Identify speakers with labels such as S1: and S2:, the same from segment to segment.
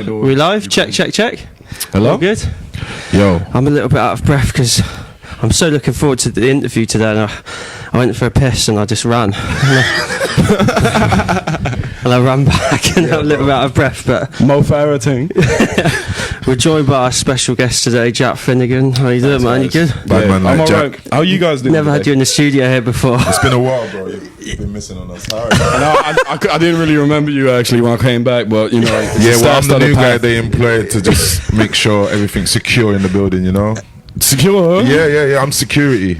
S1: We live? Check.
S2: Hello?
S1: All good?
S2: Yo.
S1: I'm a little bit out of breath because I'm so looking forward to the interview today. And I went for a piss and I just ran. And I ran back and I'm a little bit out of breath. But
S2: Mo Farah thing.
S1: we're joined by our special guest today, Jack Finnegan. How you doing, man? You good?
S2: Bad man,
S3: I'm
S2: like
S3: alright.
S2: Jack.
S3: How you guys doing?
S1: Never had
S3: today?
S1: you in the studio here before.
S3: It's been a while, bro. You've been missing on us. How are you?
S2: I didn't really remember you actually when I came back, but you know.
S3: Yeah, well, I'm the new guy they employed to just make sure everything's secure in the building, you know?
S2: Secure?
S3: Yeah, I'm security.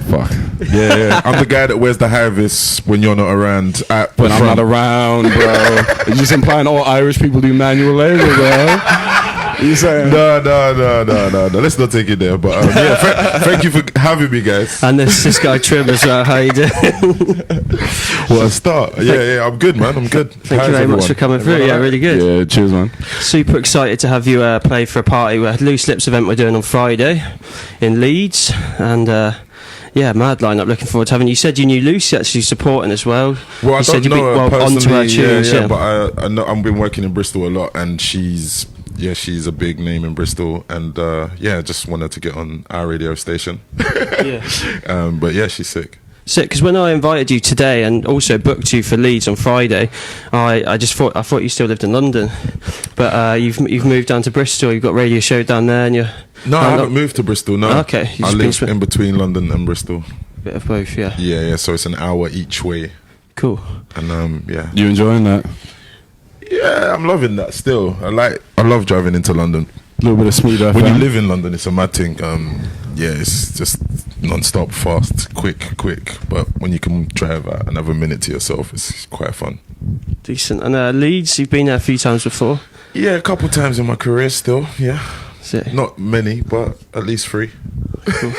S2: Fuck.
S3: Yeah. I'm the guy that wears the high vis when you're not around.
S2: When I'm not around, bro. You're just implying all Irish people do manual labor, bro. You saying?
S3: No. Let's not take it there. But yeah, thank you for having me, guys.
S1: And this guy Trim as well. How you doing?
S3: What a start. Yeah, I'm good, man. I'm good.
S1: Thank you very much for coming through. Yeah, really good.
S2: Yeah, cheers, man.
S1: Super excited to have you play for a party. We're at Loose Lips event we're doing on Friday in Leeds, and yeah, mad lineup. Looking forward to having you. Said you knew Lucy actually supporting as well.
S3: Well, I
S1: said
S3: don't know her
S1: onto her
S3: personally,
S1: tunes,
S3: yeah, but I know I've been working in Bristol a lot, and she's a big name in Bristol, and yeah, just wanted to get on our radio station.
S1: Yeah.
S3: But yeah, she's sick.
S1: Sick, because when I invited you today and also booked you for Leeds on Friday, I thought you still lived in London, but you've moved down to Bristol. You've got radio show down there, and you're.
S3: No, I haven't moved to Bristol. No,
S1: okay.
S3: I live in between London and Bristol.
S1: Bit of both, yeah.
S3: Yeah. So it's an hour each way.
S1: Cool.
S3: And yeah.
S2: You enjoying that?
S3: Yeah, I'm loving that still. I love driving into London.
S2: A little bit of smooth FM.
S3: When you live in London, it's a mad thing. Yeah, it's just non-stop, fast, quick. But when you can drive at another minute to yourself, it's quite fun.
S1: Decent. And Leeds, you've been there a few times before?
S3: Yeah, a couple times in my career still, yeah.
S1: Sick.
S3: Not many, but at least 3.
S1: Cool.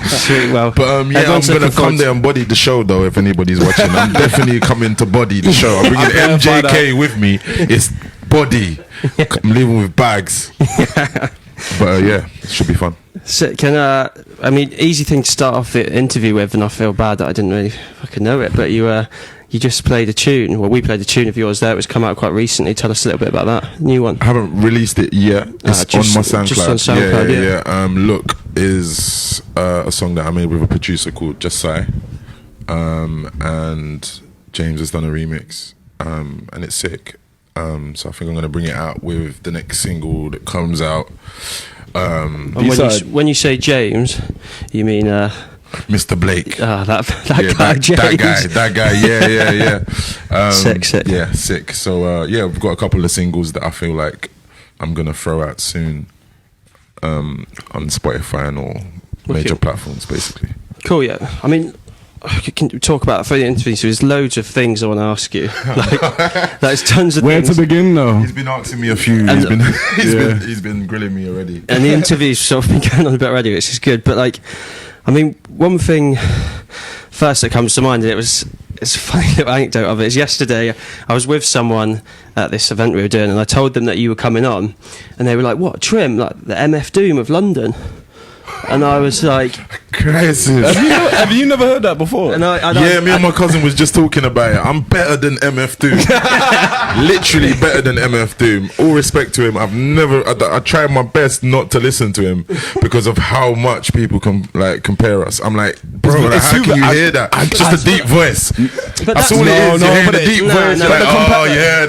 S1: Sweet, well.
S3: But yeah, I'm going to come there and body the show, though, if anybody's watching. I'm definitely coming to body the show. I'm bringing MJK with me. It's body. I'm leaving with bags. But yeah, it should be fun.
S1: So I mean, easy thing to start off the interview with, and I feel bad that I didn't really fucking know it, but you just played a tune. Well, we played a tune of yours there. It was come out quite recently. Tell us a little bit about that new one.
S3: I haven't released it yet. It's on my SoundCloud.
S1: Just on SoundCloud,
S3: yeah. Look is a song that I made with a producer called Just Sai, and James has done a remix, and it's sick. So I think I'm going to bring it out with the next single that comes out.
S1: When you say James, you mean
S3: Mr. Blake.
S1: that
S3: Yeah,
S1: guy, James.
S3: That guy. Yeah.
S1: Sick.
S3: Yeah, sick. So yeah, we've got a couple of singles that I feel like I'm going to throw out soon on Spotify and all major platforms, basically.
S1: Cool. Yeah. I mean, I can talk about it for the interview. So there's loads of things I want to ask you. There's tons of
S2: Where
S1: things.
S2: to begin, though?
S3: He's been asking me a few. He's been grilling me already.
S1: And the interview's sort of been going on a bit already, which is good. But like, I mean, one thing first that comes to mind, and it's a funny little anecdote of it, is yesterday I was with someone at this event we were doing, and I told them that you were coming on, and they were like, "What, Trim? Like the MF Doom of London?" And I was like,
S3: crisis.
S2: Have you never heard that before?
S1: And
S3: me and my cousin was just talking about it. I'm better than MF Doom. Literally better than MF Doom. All respect to him. I tried my best not to listen to him because of how much people compare us. I'm like, bro, how can you hear that? Just a deep voice.
S1: But
S3: that's all it is. You hear the deep voice.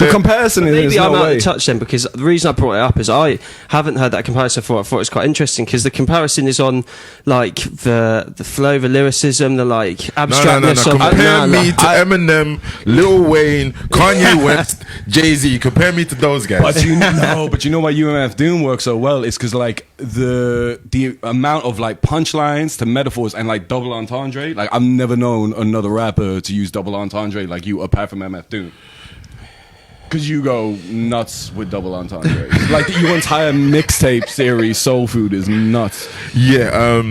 S2: The comparison is
S1: maybe I'm
S2: no
S1: out
S2: way.
S1: of touch then, because the reason I brought it up is I haven't heard that comparison before. I thought it was quite interesting because the comparison is on like the flow, the lyricism, the like abstractness.
S3: No. Compare me to Eminem, Lil Wayne, Kanye West, Jay-Z. Compare me to those guys.
S2: But you know why UMF Doom works so well? It's because like the amount of like punchlines to metaphors and like double entendre. Like I've never known another rapper to use double entendre like you, apart from MF Doom. Because you go nuts with double entendre. Like your entire mixtape series, Soulfood, is nuts.
S3: Yeah,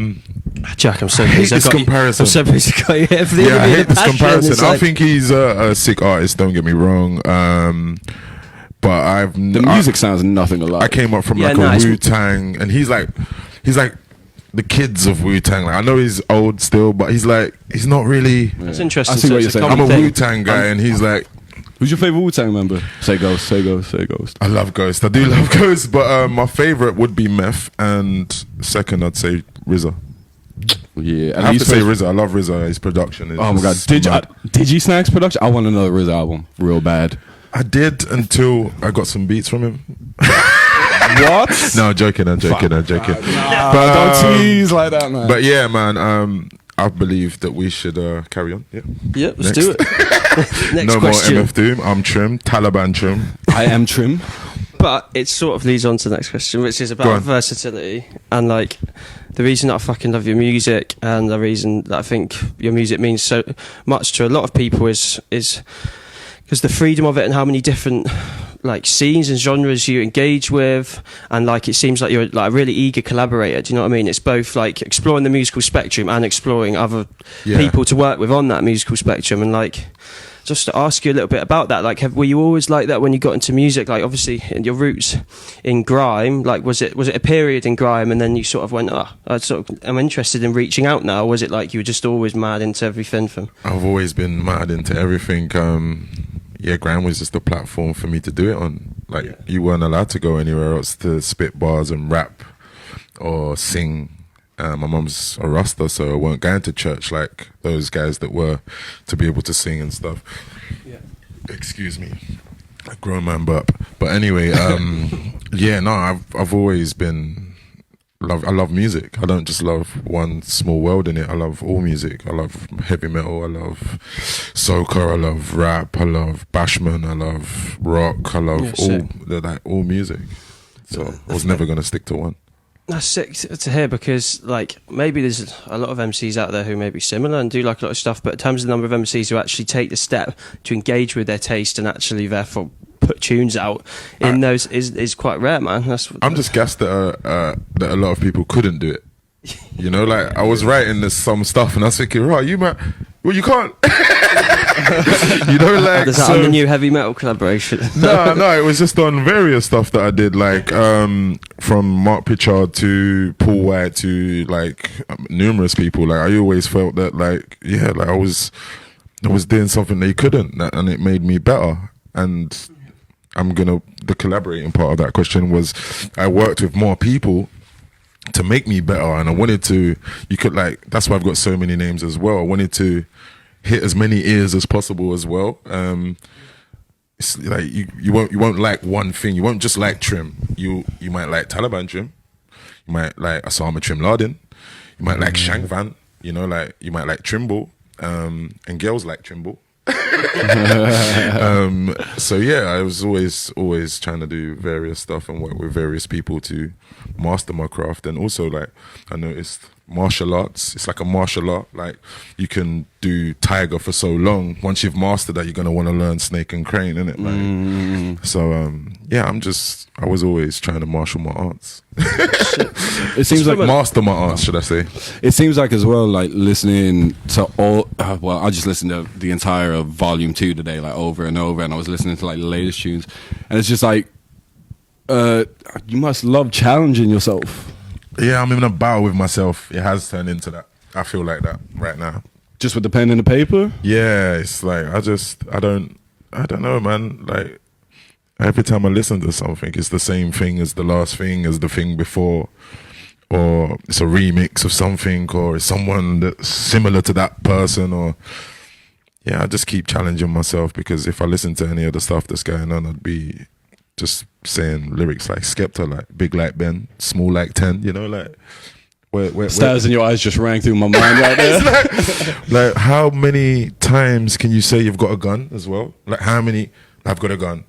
S1: Jack, I'm so
S3: I hate
S1: pleased.
S3: this comparison.
S1: I'm so pleased to got you here for the
S3: I
S1: interview.
S3: hate this comparison.
S1: Like,
S3: I think he's a sick artist, don't get me wrong. But
S2: the music sounds nothing alike.
S3: I came up from a Wu-Tang, and he's like the kids of Wu-Tang. Like, I know he's old still, but he's not really.
S1: That's interesting.
S2: I see what you're saying.
S3: I'm a Wu-Tang guy, and he's like
S2: Who's your favorite Wu-Tang member? Say Ghost, say Ghost, say Ghost.
S3: I love Ghost. I do love Ghost, but my favorite would be Meth, and second I'd say RZA.
S2: Yeah,
S3: I have to say RZA. I love RZA. His production is.
S2: Oh my god, Digi Snacks production. I want another RZA album, real bad.
S3: I did until I got some beats from him.
S2: What?
S3: No, I'm joking. I'm joking.
S2: But, don't tease like that, man.
S3: But yeah, man. I believe that we should carry on. Yeah.
S1: Yep, let's do it. Next
S3: no
S1: question.
S3: more MF Doom. I'm Trim. Taliban Trim.
S2: I am Trim.
S1: But it sort of leads on to the next question, which is about versatility and like the reason that I fucking love your music and the reason that I think your music means so much to a lot of people is because the freedom of it and how many different like scenes and genres you engage with, and like it seems like you're like a really eager collaborator. Do you know what I mean? It's both like exploring the musical spectrum and exploring other people to work with on that musical spectrum. And like, just to ask you a little bit about that, like, were you always like that when you got into music? Like, obviously, in your roots in grime, like, was it a period in grime, and then you sort of went, I'm interested in reaching out now? Or was it like you were just always mad into everything?
S3: I've always been mad into everything. Yeah, grime was just a platform for me to do it on. Like, you weren't allowed to go anywhere else to spit bars and rap or sing. My mum's a Rasta, so I weren't going to church like those guys that were to be able to sing and stuff. Yeah. Excuse me, a grown man burp. But anyway, yeah, no, I've always been. I love music. I don't just love one small world in it. I love all music. I love heavy metal. I love soca. I love rap. I love bashment. I love rock. I love all music. So I was never gonna stick to one.
S1: That's sick to hear, because like maybe there's a lot of MCs out there who may be similar and do like a lot of stuff, but in terms of the number of MCs who actually take the step to engage with their taste and actually therefore put tunes out in those is quite rare, man.
S3: I'm just gassed that a lot of people couldn't do it. You know, like I was writing some stuff and I was thinking, right, you might, well, you can't. You know, like
S1: is that on the new heavy metal collaboration?
S3: no, it was just on various stuff that I did, like from Mark Pitchard to Paul White to like numerous people. Like I always felt that, like, yeah, like I was doing something they couldn't, and it made me better. And the collaborating part of that question was I worked with more people to make me better, and I wanted to, that's why I've got so many names as well. I wanted to hit as many ears as possible as well. It's like you won't like one thing. You won't just like Trim. You might like Taliban Trim. You might like Osama Trim Laden. You might like Shank Van. You know, like you might like Trimbal. And girls like Trimbal. So yeah, I was always trying to do various stuff and work with various people to master my craft. And also, like, I noticed martial arts, it's like a martial art. Like, you can do tiger for so long, once you've mastered that, you're going to want to learn snake and crane, innit? Like, so yeah, I was always trying to marshal my arts.
S2: It seems like
S3: master my arts, should I say.
S2: It seems like as well, like listening to all I just listened to the entire volume 2 today, like over and over, and I was listening to like the latest tunes, and it's just like you must love challenging yourself.
S3: Yeah, I'm in a battle with myself. It has turned into that. I feel like that right now.
S2: Just with the pen and the paper?
S3: Yeah, it's like I don't know, man. Like, every time I listen to something, it's the same thing as the last thing, as the thing before, or it's a remix of something, or it's someone that's similar to that person, or yeah, I just keep challenging myself, because if I listen to any of the stuff that's going on, I'd be just saying lyrics like Skepta, like big like Ben, small like 10, you know, like
S2: stars in your eyes just rang through my mind right there.
S3: like how many times can you say you've got a gun as well? Like how many? I've got a gun.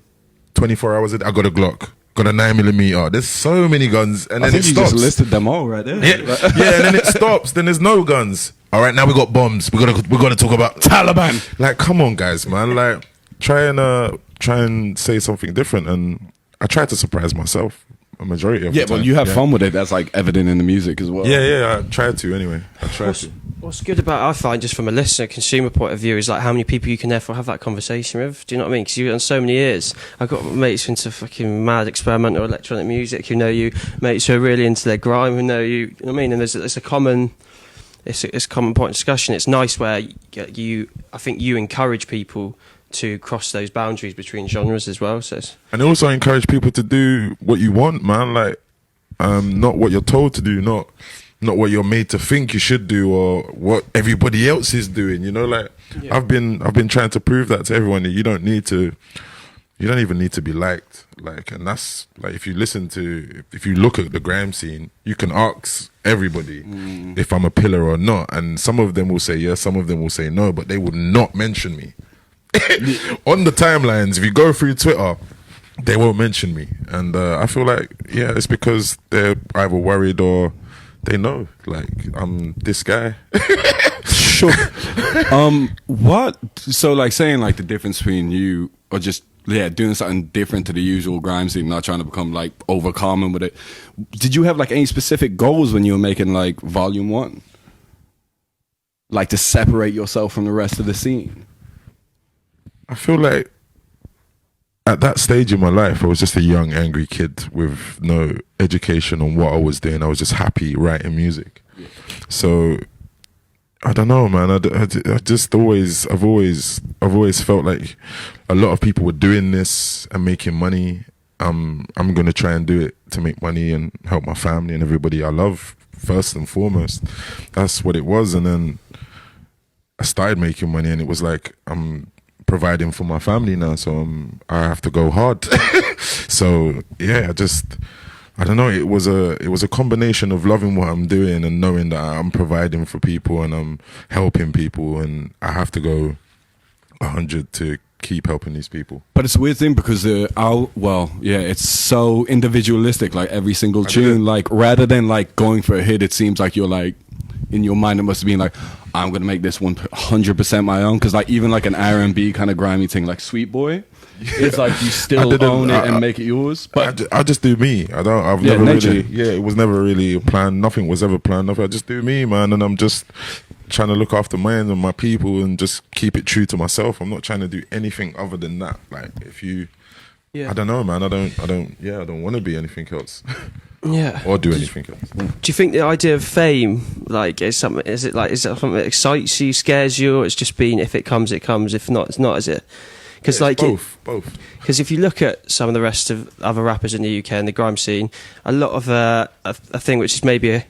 S3: 24 hours a day, I got a Glock, got a 9mm. There's so many guns, and then it stops.
S2: You just listed them all right there.
S3: Yeah, and then it stops. Then there's no guns. All right, now we got bombs. We gotta talk about Taliban. Like, come on, guys, man. Like, try and say something different. And I try to surprise myself a majority of the time.
S2: But you have fun with it. That's like evident in the music as well.
S3: Yeah. I try to anyway.
S1: What's good about, I find, just from a listener, consumer point of view, is like how many people you can therefore have that conversation with. Do you know what I mean? Because you've done so many years. I've got mates into fucking mad experimental electronic music who know you, mates who are really into their grime who know you. You know what I mean? And there's a common, it's a common point of discussion. It's nice where I think you encourage people to cross those boundaries between genres as well. So
S3: And also encourage people to do what you want, man. Like, not what you're told to do, not what you're made to think you should do, or what everybody else is doing. You know, like I've been trying to prove that to everyone that you don't even need to be liked. Like, and that's like, if you look at the grime scene, you can ask everybody if I'm a pillar or not, and some of them will say yes, some of them will say no, but they will not mention me. On the timelines, if you go through Twitter, they won't mention me, and I feel like it's because they're either worried or they know, like, I'm this guy.
S2: Sure. What? So, like, saying like the difference between you or just doing something different to the usual grime scene, not trying to become like overcommon with it. Did you have like any specific goals when you were making like Volume 1? Like to separate yourself from the rest of the scene?
S3: I feel like at that stage in my life, I was just a young, angry kid with no education on what I was doing. I was just happy writing music. Yeah. So I don't know, man. I've always felt like a lot of people were doing this and making money. I'm gonna try and do it to make money and help my family and everybody I love first and foremost. That's what it was. And then I started making money, and it was like, I'm providing for my family now, so I have to go hard. So I don't know, it was a combination of loving what I'm doing and knowing that I'm providing for people and I'm helping people, and I have to go 100 to keep helping these people.
S2: But it's a weird thing because it's so individualistic, like every single tune, like rather than like going for a hit, it seems like you're like, in your mind it must have been like, I'm gonna make this 100% my own, because like even like an R&B kind of grimy thing like Sweet Boy, it's like you still own it and make it yours. But
S3: I just do me. I've never really. Yeah, it was never really planned. Nothing was ever planned. I just do me, man, and I'm just trying to look after mine and my people and just keep it true to myself. I'm not trying to do anything other than that. Like, if you, I don't know, man. I don't want to be anything else.
S1: Yeah.
S3: Or do anything else.
S1: Do you think the idea of fame, like, is that something that excites you, scares you, or it's just been, if it comes, it comes, if not, it's not, is it? Because
S3: both.
S1: Because if you look at some of the rest of other rappers in the UK and the grime scene, a lot of a thing which is maybe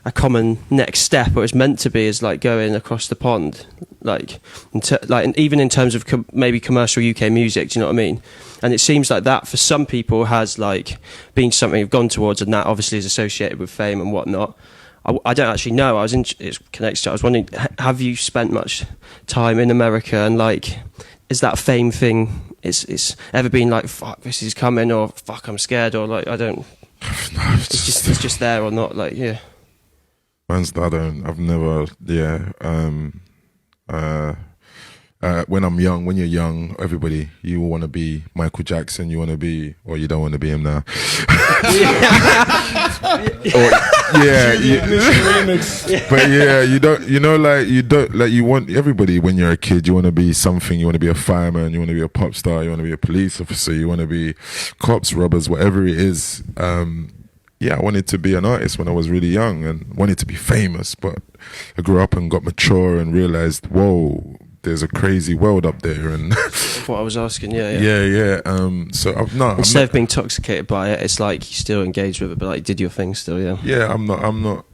S1: a common next step, or it's meant to be, is like going across the pond, like and even in terms of maybe commercial UK music. Do you know what I mean? And it seems like that for some people has like been something you've gone towards, and that obviously is associated with fame and whatnot. I don't actually know. It's connected to. I was wondering, have you spent much time in America, and like, is that fame thing? It's ever been like, fuck, this is coming, or fuck, I'm scared, or like, I don't.
S3: No,
S1: it's just there or not, like, yeah.
S3: I've never, when you're young, everybody, you want to be Michael Jackson, you want to be, or you don't want to be him now. But you want, everybody, when you're a kid, you want to be something. You want to be a fireman, you want to be a pop star, you want to be a police officer, you want to be cops, robbers, whatever it is. I wanted to be an artist when I was really young and wanted to be famous, but I grew up and got mature and realized, whoa, there's a crazy world up there. And
S1: that's what I was asking.
S3: So
S1: instead of being intoxicated by it, it's like you still engage with it, but like did your thing still.
S3: I'm not.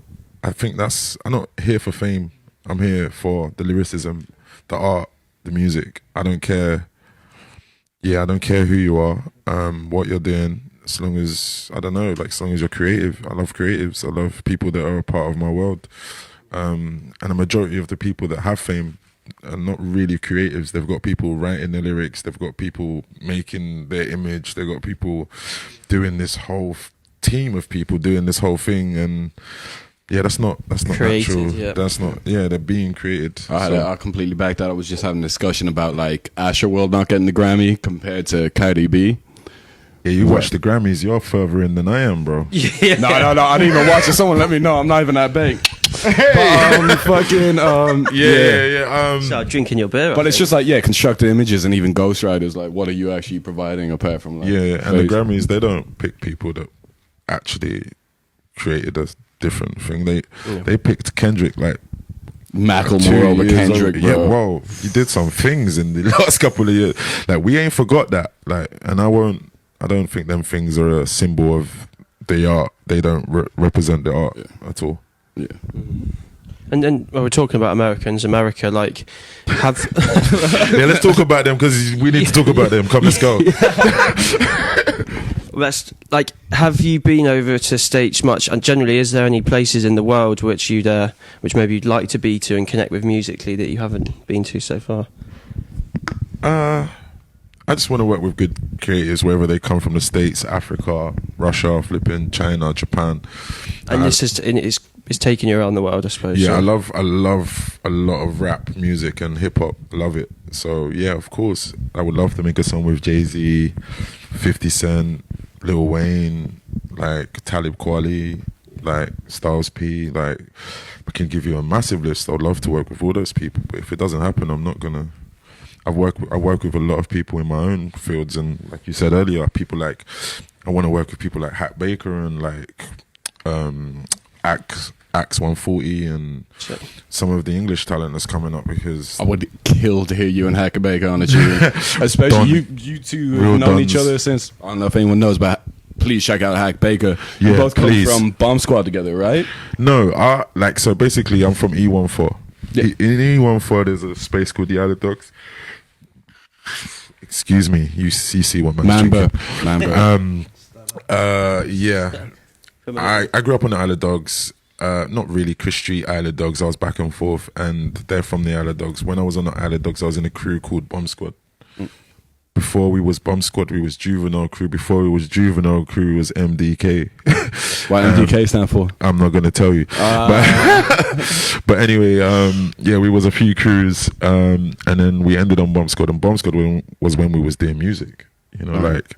S3: I think I'm not here for fame. I'm here for the lyricism, the art, the music. I don't care. I don't care who you are, what you're doing. As long as, I don't know, like, as long as you're creative. I love creatives. I love people that are a part of my world. And a majority of the people that have fame are not really creatives. They've got people writing their lyrics. They've got people making their image. They've got people doing this whole team of people doing this whole thing. And that's not created, natural. Yeah. That's not, they're being created.
S2: I completely back that. I was just having a discussion about like Asherworld not getting the Grammy compared to Cardi B.
S3: Yeah, you watch the Grammys, you're further in than I am, bro.
S2: Yeah. No, I didn't even watch it. Someone let me know. I'm not even that big.
S1: Start drinking your beer.
S2: But it's just like, constructed images and even ghostwriters. Like, what are you actually providing apart from like?
S3: And the Grammys, they don't pick people that actually created a different thing. They picked Kendrick like
S2: Macklemore over Kendrick, bro.
S3: Yeah, well, he did some things in the last couple of years. Like, we ain't forgot that. Like, and I don't think them things are a symbol of the art. They don't represent the art at all.
S2: Yeah.
S1: And then we're talking about America, like, have...
S3: Yeah, let's talk about them, because we need to talk about them. Come, let's go.
S1: That's, like, have you been over to States much? And generally, is there any places in the world which which maybe you'd like to be to and connect with musically that you haven't been to so far?
S3: I just want to work with good creators wherever they come from, the States, Africa, Russia, flipping China, Japan.
S1: And this is it's taking you around the world, I suppose.
S3: Yeah,
S1: so.
S3: I love a lot of rap music and hip hop. Love it. So yeah, of course, I would love to make a song with Jay-Z, 50 Cent, Lil Wayne, like Talib Kweli, like Styles P. Like, I can give you a massive list. I'd love to work with all those people, but if it doesn't happen, I'm not gonna. I work with a lot of people in my own fields, and like you said earlier, people like, I want to work with people like Hack Baker and like Axe 140 and some of the English talent that's coming up, because
S2: I would kill to hear you and Hack Baker on a tune. Especially you two have known each other since, I don't know if anyone knows, but please check out Hack Baker.
S3: Yeah,
S2: you both come
S3: please.
S2: from Bomb Squad together, right?
S3: No, so basically I'm from E14.
S2: Yeah.
S3: In E14 there's a space called the Isle of Dogs. Excuse me, you see what
S2: Mamba.
S3: Yeah. I grew up on the Isle of Dogs. Not really Chris Street Isle of Dogs. I was back and forth, and they're from the Isle of Dogs. When I was on the Isle of Dogs, I was in a crew called Bomb Squad. Before we was Bomb Squad, we was Juvenile Crew. Before we was Juvenile Crew, was MDK.
S2: What MDK stand for?
S3: I'm not gonna tell you. But anyway, yeah, we was a few crews, and then we ended on Bomb Squad. And Bomb Squad was when we was doing music. You know, like,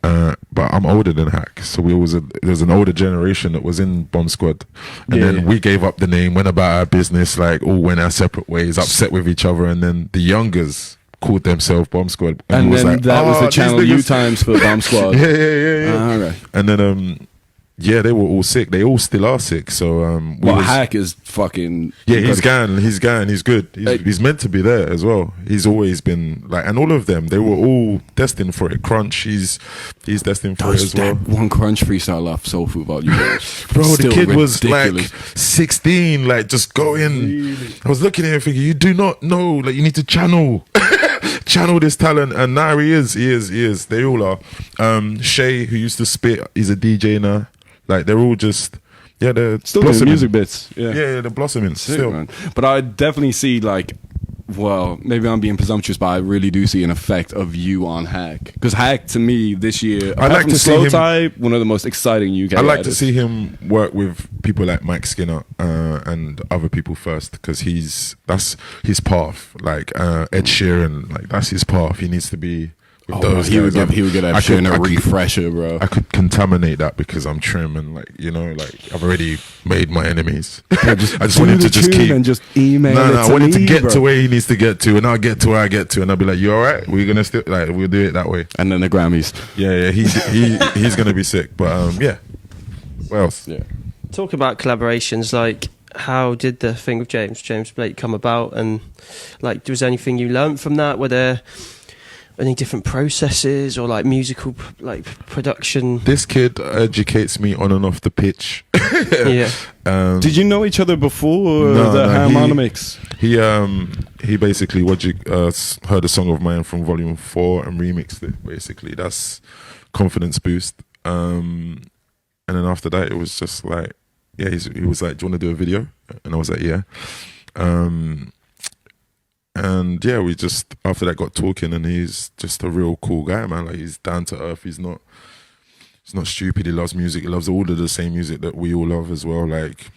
S3: but I'm older than Hack, so there's an older generation that was in Bomb Squad, and then we gave up the name, went about our business, like all went our separate ways, upset with each other, and then the youngers called themselves Bomb Squad,
S2: and then
S3: like,
S2: that was the channel U times for Bomb Squad.
S3: yeah.
S2: All right.
S3: And then yeah, they were all sick. They all still are sick. So
S2: Hack is fucking
S3: he's gone. He's good. He's meant to be there as well. He's always been like, and all of them, they were all destined for it. Crunch, he's destined for it as well.
S2: One Crunch freestyle off Soulfood volume.
S3: Bro, the kid was
S2: ridiculous.
S3: like 16, like just going. Really? I was looking at him thinking, you do not know, like you need to channel this talent, and now he is. They all are. Shay, who used to spit, he's a DJ now. Like, they're all just, they're
S2: still doing music bits. Yeah,
S3: they're blossoming still.
S2: Man. But I definitely see, like, well, maybe I'm being presumptuous, but I really do see an effect of you on Hack. Because Hack, to me, this year,
S3: I like to see
S2: Slow
S3: him,
S2: Type, one of the most exciting UK
S3: I like
S2: artists.
S3: to see him work with people like Mike Skinner and other people first, because that's his path. Like Ed Sheeran, like that's his path. He needs to be.
S2: He would get Ed Sheeran a refresher, bro.
S3: I could contaminate that because I'm trim and like, you know, like I've already made my enemies. I just want him to just keep
S2: and just email.
S3: No, I want him to get
S2: bro.
S3: to where he needs to get to, and I'll get to where I get to, and I'll be like, "You all right? We're gonna still like we'll do it that way."
S2: And then the Grammys.
S3: Yeah, he's gonna be sick, but yeah. What else?
S2: Yeah.
S1: Talk about collaborations. Like, how did the thing with James Blake come about, and like, was there anything you learnt from that? Were there any different processes or like musical like production?
S3: This kid educates me on and off the pitch.
S1: Yeah.
S2: Did you know each other before the Harmonics?
S3: He basically heard a song of mine from Volume 4 and remixed it. Basically, that's Confidence Boost. And then after that, it was just like, he was like, "Do you want to do a video?" And I was like, "Yeah." And yeah, we just after that got talking, and he's just a real cool guy, man. Like, he's down to earth. He's not stupid. He loves music. He loves all of the same music that we all love as well. Like,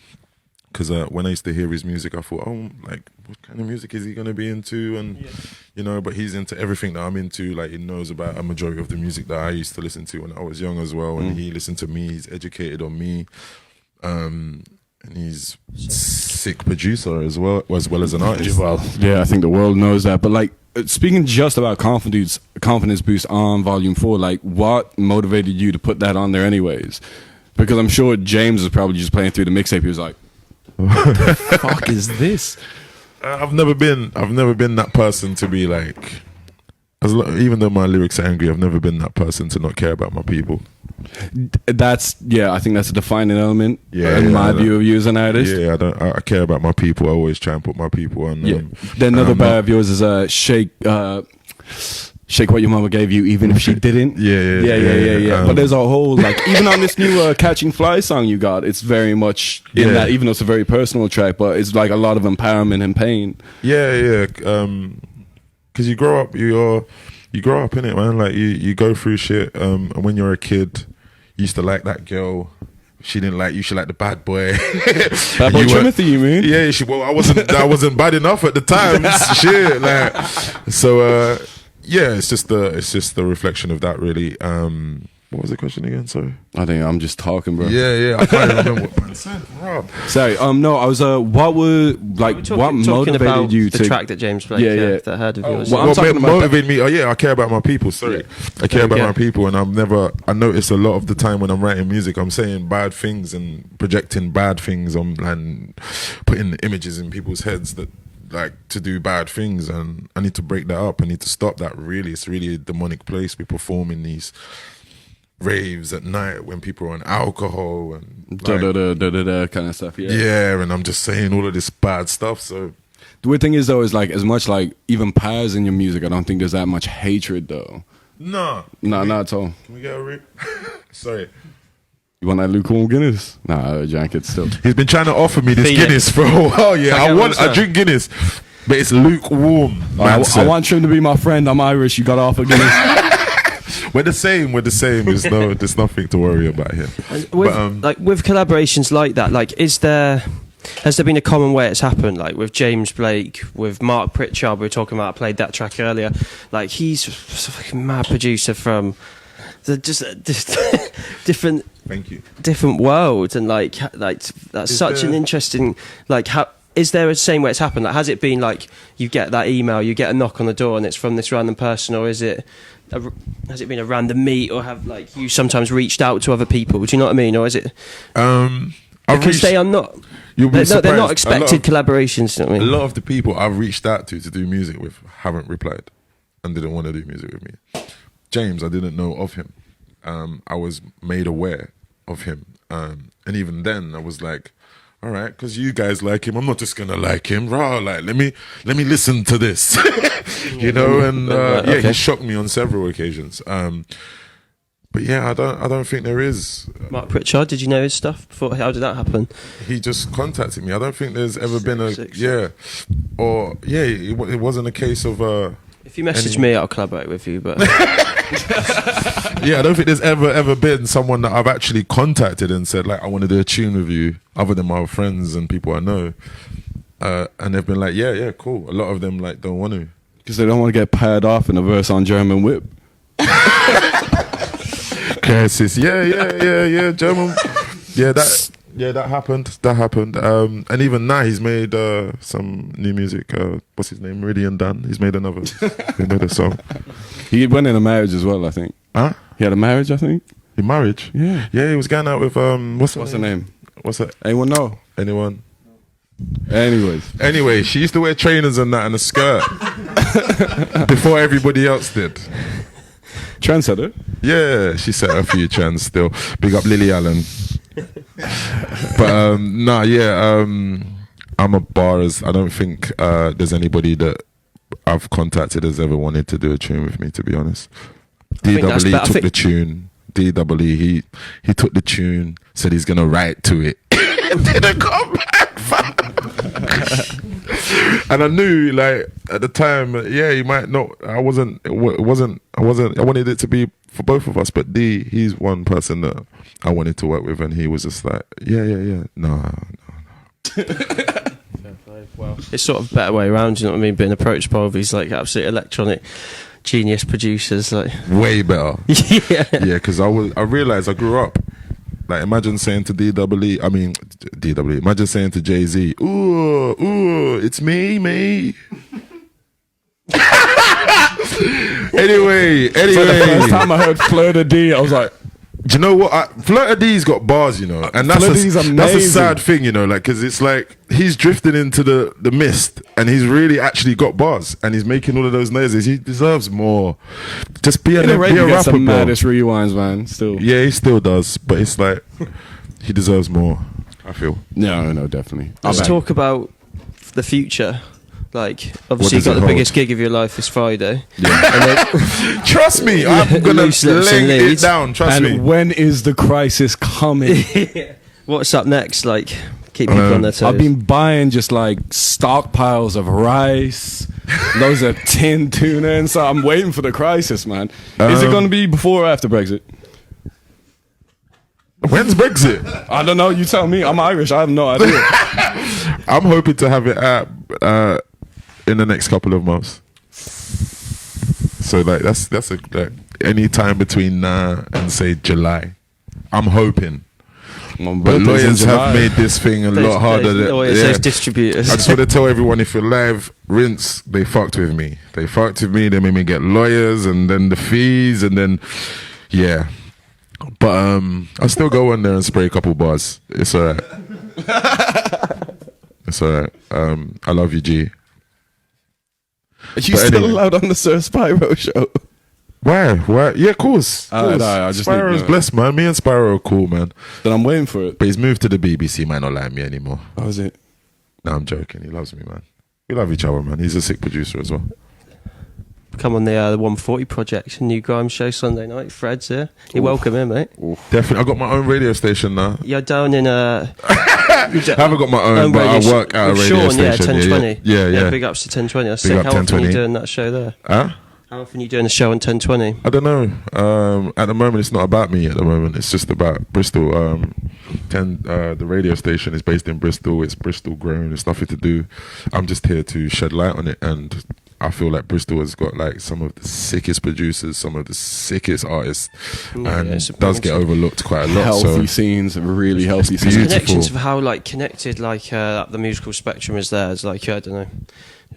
S3: because when I used to hear his music, I thought, oh, like, what kind of music is he gonna be into? And you know, but he's into everything that I'm into. Like, he knows about a majority of the music that I used to listen to when I was young as well. And he listened to me. He's educated on me. And he's sick producer as well as an artist.
S2: Well, yeah, I think the world knows that. But like, speaking just about confidence boost on Volume 4, like, what motivated you to put that on there anyways? Because I'm sure James was probably just playing through the mixtape. He was like, "What the fuck is this?"
S3: I've never been that person to be like, even though my lyrics are angry, I've never been that person to not care about my people.
S2: I think that's a defining element in my view of you as an artist.
S3: Yeah, I care about my people. I always try and put my people on.
S2: Then another bar of yours is shake what your mama gave you, even if she didn't. Yeah. But there's a whole like, even on this new Catching Fly song you got, it's very much in that. Even though it's a very personal track, but it's like a lot of empowerment and pain.
S3: Yeah. Because you grow up, you grow up in it, man. Like you go through shit. And when you're a kid, you used to like that girl. She didn't like you. She liked the bad boy.
S2: Bad boy Timothy, you mean?
S3: Yeah. Well, I wasn't bad enough at the time. Shit. Like, so it's just the reflection of that, really. What was the question again? Sorry.
S2: I think I'm just talking, bro.
S3: Yeah. I can't remember what man said. Rob.
S2: Sorry. No, I was. What motivated
S1: about
S2: you
S1: the
S2: to
S1: track that James played?
S2: Yeah.
S1: That heard of yours.
S2: Well, I'm talking about
S3: motivated me. Oh yeah, I care about my people. Sorry, I care about my people, and I notice a lot of the time when I'm writing music, I'm saying bad things and projecting bad things and putting images in people's heads that like to do bad things, and I need to break that up. I need to stop that. Really, it's really a demonic place. We perform in these raves at night when people are on alcohol and like,
S2: kind of stuff.
S3: Yeah, and I'm just saying all of this bad stuff. So
S2: the weird thing is though, is like as much like even pairs in your music, I don't think there's that much hatred though.
S3: No,
S2: not at all.
S3: Can we get a Sorry.
S2: You want that lukewarm Guinness? Nah, I drank it still.
S3: He's been trying to offer me this Guinness for a while. Yeah, I drink Guinness, but it's lukewarm.
S2: I want Trim to be my friend. I'm Irish. You got to offer Guinness.
S3: We're the same. There's nothing to worry about here.
S1: With collaborations like that, like has there been a common way it's happened? Like with James Blake, with Mark Pritchard, we were talking about. I played that track earlier. Like he's a fucking mad producer from just different.
S3: Thank you.
S1: Different world, and like that's such an interesting. Like, how is there a same way it's happened? Like, has it been like you get that email, you get a knock on the door, and it's from this random person, or is it? Has it been a random meet, or have like you sometimes reached out to other people? Do you know what I mean, or is it? Because they are not. They're not expected collaborations. You know what I mean?
S3: A lot of the people I've reached out to do music with haven't replied and didn't want to do music with me. James, I didn't know of him. I was made aware of him, and even then, I was like, "All right, because you guys like him, I'm not just gonna like him. Like, let me listen to this, you know." And he shocked me on several occasions. But yeah, I don't think there is.
S1: Mark Pritchard, did you know his stuff before? How did that happen?
S3: He just contacted me. I don't think there's ever been it wasn't a case of.
S1: If you message me, I'll collaborate with you. But
S3: yeah, I don't think there's ever been someone that I've actually contacted and said like I want to do a tune with you, other than my friends and people I know, and they've been like, yeah, cool. A lot of them like don't want to
S2: because they don't want to get paired off in a verse on German Whip.
S3: Curses, yeah, German, that happened. And even now he's made some new music. What's his name? Meridian Dan. He's made another. He made a song.
S2: He went in a marriage as well, I think.
S3: Huh?
S2: He had a marriage, I think.
S3: A marriage?
S2: Yeah.
S3: Yeah, he was going out with what's
S2: her name?
S3: What's that?
S2: Anyone know?
S3: Anyone?
S2: Anyway,
S3: she used to wear trainers and that and a skirt before everybody else did.
S2: Trendsetter?
S3: Yeah, she set a few trends still. Big up Lily Allen. But I'm a bars. I don't think there's anybody that I've contacted has ever wanted to do a tune with me, to be honest. DWE took the tune. DWE, he took the tune, said he's gonna write to it. Didn't come back, fam. And I knew, like, at the time, he might not. I wanted it to be for both of us, but he's one person that I wanted to work with, and he was just like, no.
S1: Well, it's sort of a better way around, you know what I mean? Being approached by all these like absolute electronic genius producers, like
S3: way better.
S1: Yeah,
S3: because I realized I grew up. Like, imagine saying to DWE, imagine saying to Jay-Z, ooh, it's me. Anyway.
S2: So the first time I heard Fleur de D, I was like,
S3: Do you know what? Flirter D's got bars, you know, and that's that's a sad thing, you know, like because it's like he's drifting into the mist, and he's really actually got bars, and he's making all of those noises. He deserves more. Just be a rapper,
S2: some
S3: bro.
S2: maddest rewinds, man. Still,
S3: yeah, he still does, but it's like he deserves more. I feel.
S2: No, definitely.
S1: Let's talk about the future. Like, obviously, you got the biggest gig of your life this Friday.
S3: Yeah. Trust me, I'm gonna lay it down. Trust me.
S2: And when is the crisis coming?
S1: What's up next? Like, keep people on their toes.
S2: I've been buying just like stockpiles of rice, loads of tin tuna, and so I'm waiting for the crisis, man. Is it going to be before or after Brexit?
S3: When's Brexit?
S2: I don't know. You tell me. I'm Irish. I have no idea.
S3: I'm hoping to have it at in the next couple of months. So like that's like any time between now and say July. I'm hoping. But lawyers have made this thing a lot harder.
S1: Those distributors.
S3: I just want to tell everyone, if you're live, rinse, they fucked with me. They made me get lawyers, and then the fees, and then yeah. But I'll still go on there and spray a couple bars. It's alright. It's alright. I love you, G.
S2: Are you still allowed on the Sir Spyro show?
S3: Why? Yeah, of course.
S2: I just
S3: Spyro's blessed, man. Me and Spyro are cool, man.
S2: Then I'm waiting for it.
S3: But he's moved to the BBC, might not like me anymore.
S2: Oh, is it?
S3: No, I'm joking. He loves me, man. We love each other, man. He's a sick producer as well.
S1: Come on the 140 project, a new grime show Sunday night. Fred's here. You're welcome in, mate.
S3: Definitely. I got my own radio station now.
S1: You're down in
S3: I haven't got my own, but I work at a radio
S1: Sean,
S3: station.
S1: 1020.
S3: Yeah.
S1: Big ups to 1020. That's sick.
S3: Big up
S1: How often are
S3: 1020.
S1: you doing that show there?
S3: Huh?
S1: How often are you doing a show on 1020?
S3: I don't know. At the moment, it's not about me. At the moment, it's just about Bristol. The radio station is based in Bristol. It's Bristol grown. It's nothing to do. I'm just here to shed light on it, and I feel like Bristol has got like some of the sickest producers, some of the sickest artists, and does get overlooked quite a lot.
S2: Healthy scenes, really healthy scenes.
S1: There's connections of how like connected like the musical spectrum is there. It's like, I don't know,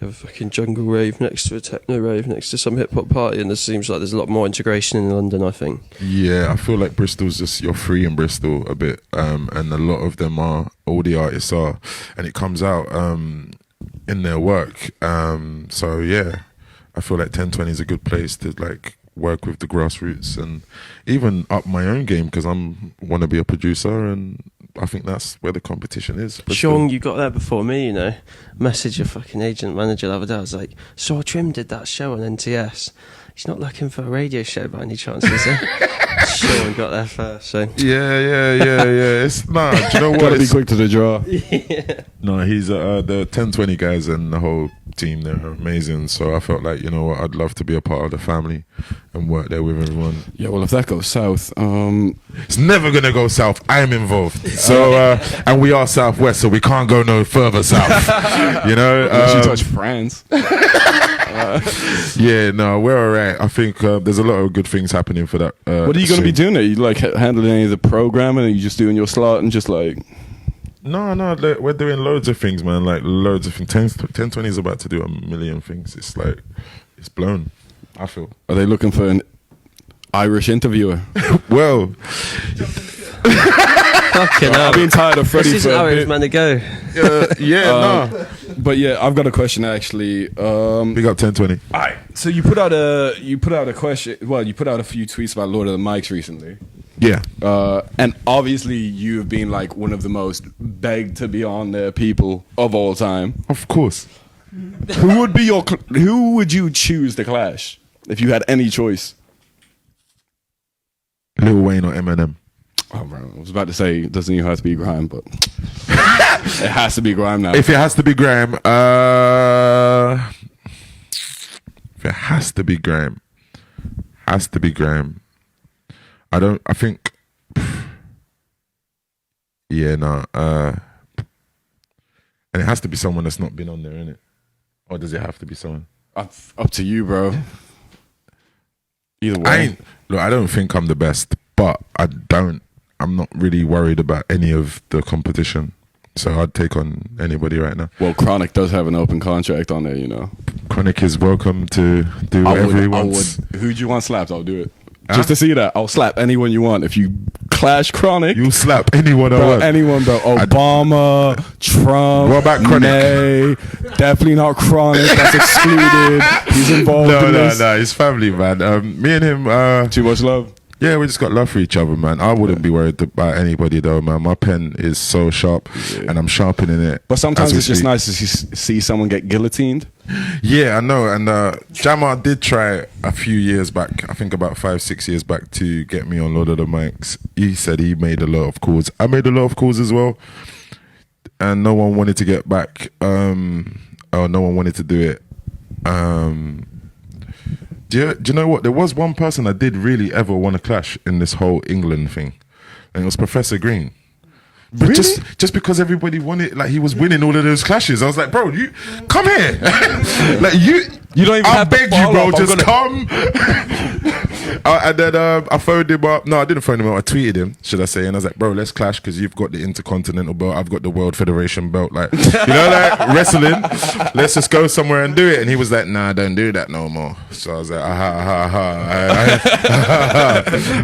S1: you have a fucking jungle rave next to a techno rave next to some hip hop party, and there seems like there's a lot more integration in London, I think. Yeah,
S3: I feel like Bristol's just, you're free in Bristol a bit, and a lot of them are, all the artists are, and it comes out in their work. So yeah, I feel like 1020 is a good place to like work with the grassroots and even up my own game, because want to be a producer, and I think that's where the competition is.
S1: Sean, you got there before me, you know. Message your fucking agent manager the other day. I was like, Saw Trim did that show on NTS. He's not looking for a radio show by any chance, is he? Sean got there first, so
S3: yeah. It's nah. Do you know what?
S2: Gotta be quick to the draw.
S1: Yeah.
S3: No, he's the 1020 guys and the whole team. They're amazing. So I felt like, you know what, I'd love to be a part of the family and work there with everyone.
S2: Yeah, well, if that goes south,
S3: it's never gonna go south. I'm involved. So and we are southwest, so we can't go no further south. You know,
S2: unless you touch France.
S3: Yeah, no, we're alright. I think there's a lot of good things happening for that.
S2: What are you going to be doing there? You like handling any of the programming, or you just doing your slot and just like?
S3: No, we're doing loads of things, man. Like loads of things. 1020 is about to do a million things. It's like, it's blown, I feel.
S2: Are they looking for an Irish interviewer?
S3: Well,
S1: fucking hell.
S2: I've been tired of Freddie.
S1: This isn't how it was meant to go.
S3: no.
S2: But yeah, I've got a question actually.
S3: Big up 1020.
S2: Alright, so you put out a question. Well, you put out a few tweets about Lord of the Mics recently.
S3: Yeah.
S2: And obviously you have been like one of the most begged to be on there people of all time.
S3: Of course.
S2: Who would you choose to clash if you had any choice?
S3: Lil Wayne or Eminem?
S2: Oh, bro, I was about to say it doesn't even have to be grime, but it has to be grime now.
S3: If it has to be grime, if it has to be grime, I think, yeah, no, and it has to be someone that's not been on there, innit? Or does it have to be someone?
S2: Up to you, bro. Either way.
S3: I don't think I'm the best, but I'm not really worried about any of the competition. So I'd take on anybody right now.
S2: Well, Chronic does have an open contract on there, you know.
S3: Chronic is welcome to do whatever he wants.
S2: Who'd you want slapped? I'll do it. Just to see that, I'll slap anyone you want. If you clash Chronic,
S3: You'll slap anyone I
S2: bro,
S3: want.
S2: anyone, bro. Obama, Trump.
S3: What about Chronic?
S2: Nay, definitely not Chronic. That's excluded. He's involved in this.
S3: No, his family, man. Me and him,
S2: Too much love.
S3: yeah, we just got love for each other, man. I wouldn't be worried about anybody, though, man. My pen is so sharp, and I'm sharpening it.
S2: But sometimes
S3: as we
S2: it's just
S3: speak.
S2: nice to see someone get guillotined.
S3: Yeah, I know. And Jamar did try a few years back, I think about 5-6 years back, to get me on Lord of the Mics. He said he made a lot of calls. I made a lot of calls as well. And no one wanted to get back. No one wanted to do it. Do you know what? There was one person I did really ever want to clash in this whole England thing. And it was Professor Green. But
S2: Really?
S3: just because everybody wanted, like, he was winning all of those clashes, I was like, bro, you come here. Like, you
S2: don't even
S3: I
S2: have to
S3: begged you,
S2: follow
S3: bro,
S2: up.
S3: just come. And then I phoned him up. No, I didn't phone him up. I tweeted him, should I say? And I was like, bro, let's clash because you've got the Intercontinental belt. I've got the World Federation belt. Like, you know, like wrestling. Let's just go somewhere and do it. And he was like, nah, don't do that no more. So I was like,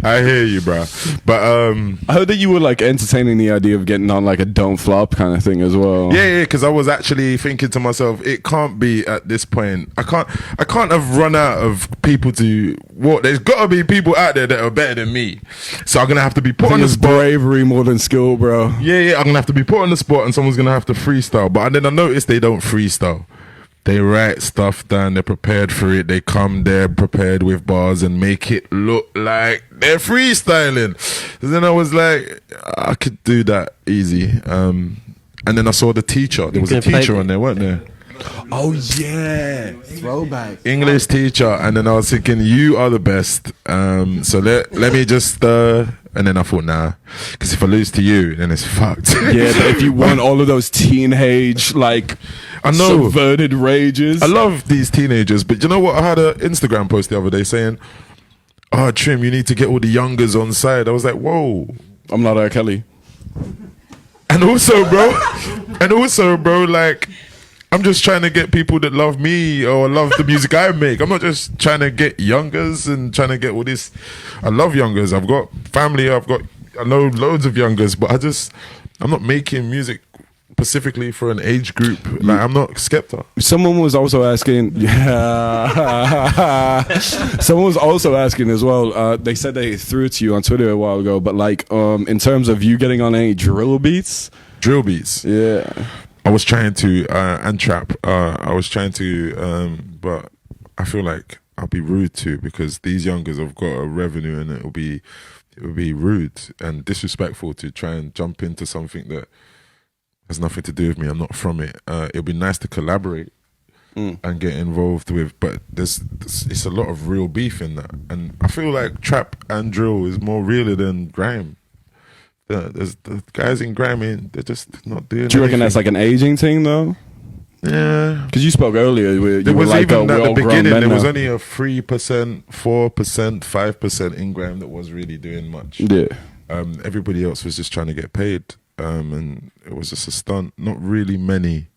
S3: I hear you, bro. But
S2: I heard that you were like entertaining the idea of getting on like a don't flop kind of thing as well.
S3: yeah, because I was actually thinking to myself, it can't be at this point. I can't have run out of people to what. There's got to be people out there that are better than me. So I'm gonna have to be put on the
S2: It's
S3: spot.
S2: bravery more than skill, bro.
S3: Yeah, I'm gonna have to be put on the spot, and someone's gonna have to freestyle. But then I noticed they don't freestyle. They write stuff down. They're prepared for it. They come there prepared with bars and make it look like they're freestyling. And then I was like, I could do that easy. And then I saw the teacher. There was a teacher on there, weren't there?
S2: Oh yeah, throwback.
S3: English teacher. And then I was thinking, you are the best. So let me just. And then I thought, nah, because if I lose to you, then it's fucked.
S2: Yeah, but if you want all of those teenage like
S3: I know.
S2: subverted rages,
S3: I love these teenagers, but you know what? I had an Instagram post the other day saying, "Oh, Trim, you need to get all the youngers on side." I was like, "Whoa!"
S2: I'm not R. Kelly.
S3: And also, bro, like, I'm just trying to get people that love me or love the music I make. I'm not just trying to get youngers and trying to get all this. I love youngers. I've got family. I know loads of youngers, but I'm not making music specifically for an age group. Like, I'm not Skepta.
S2: Someone was also asking. Yeah. Someone was also asking as well. They said they threw it to you on Twitter a while ago, but like, in terms of you getting on any drill beats.
S3: Drill beats.
S2: Yeah.
S3: I was trying to and trap. I was trying to, but I feel like I'll be rude too because these youngers have got a revenue, and it would be rude and disrespectful to try and jump into something that has nothing to do with me. I'm not from it. It'll be nice to collaborate and get involved with, but it's a lot of real beef in that, and I feel like trap and drill is more realer than grime. There's the guys in grime, they're just not doing.
S2: Do you reckon that's like an aging thing though?
S3: Yeah,
S2: because you spoke earlier.
S3: There was
S2: like,
S3: even at the beginning. There was
S2: now.
S3: only a 3%, 4%, 5% in grime that was really doing much.
S2: Yeah.
S3: Everybody else was just trying to get paid, and it was just a stunt. Not really many.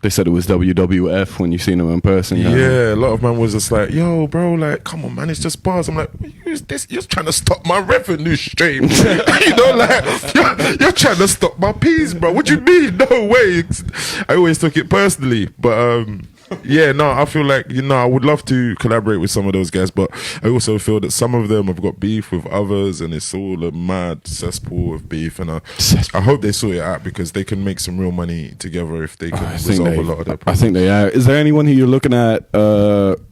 S2: They said it was WWF when you seen them in person.
S3: Yeah, a lot of man was just like, "Yo, bro, like, come on, man, it's just bars." I'm like, "Who's this? You're trying to stop my revenue stream." You know, like, you're trying to stop my peas, bro. What you mean? No way. I always took it personally, but yeah, no, I feel like, you know, I would love to collaborate with some of those guys, but I also feel that some of them have got beef with others, and it's all a mad cesspool of beef. And I hope they sort it out because they can make some real money together if they can resolve a lot of their problems.
S2: I think they are. Is there anyone who you're looking at,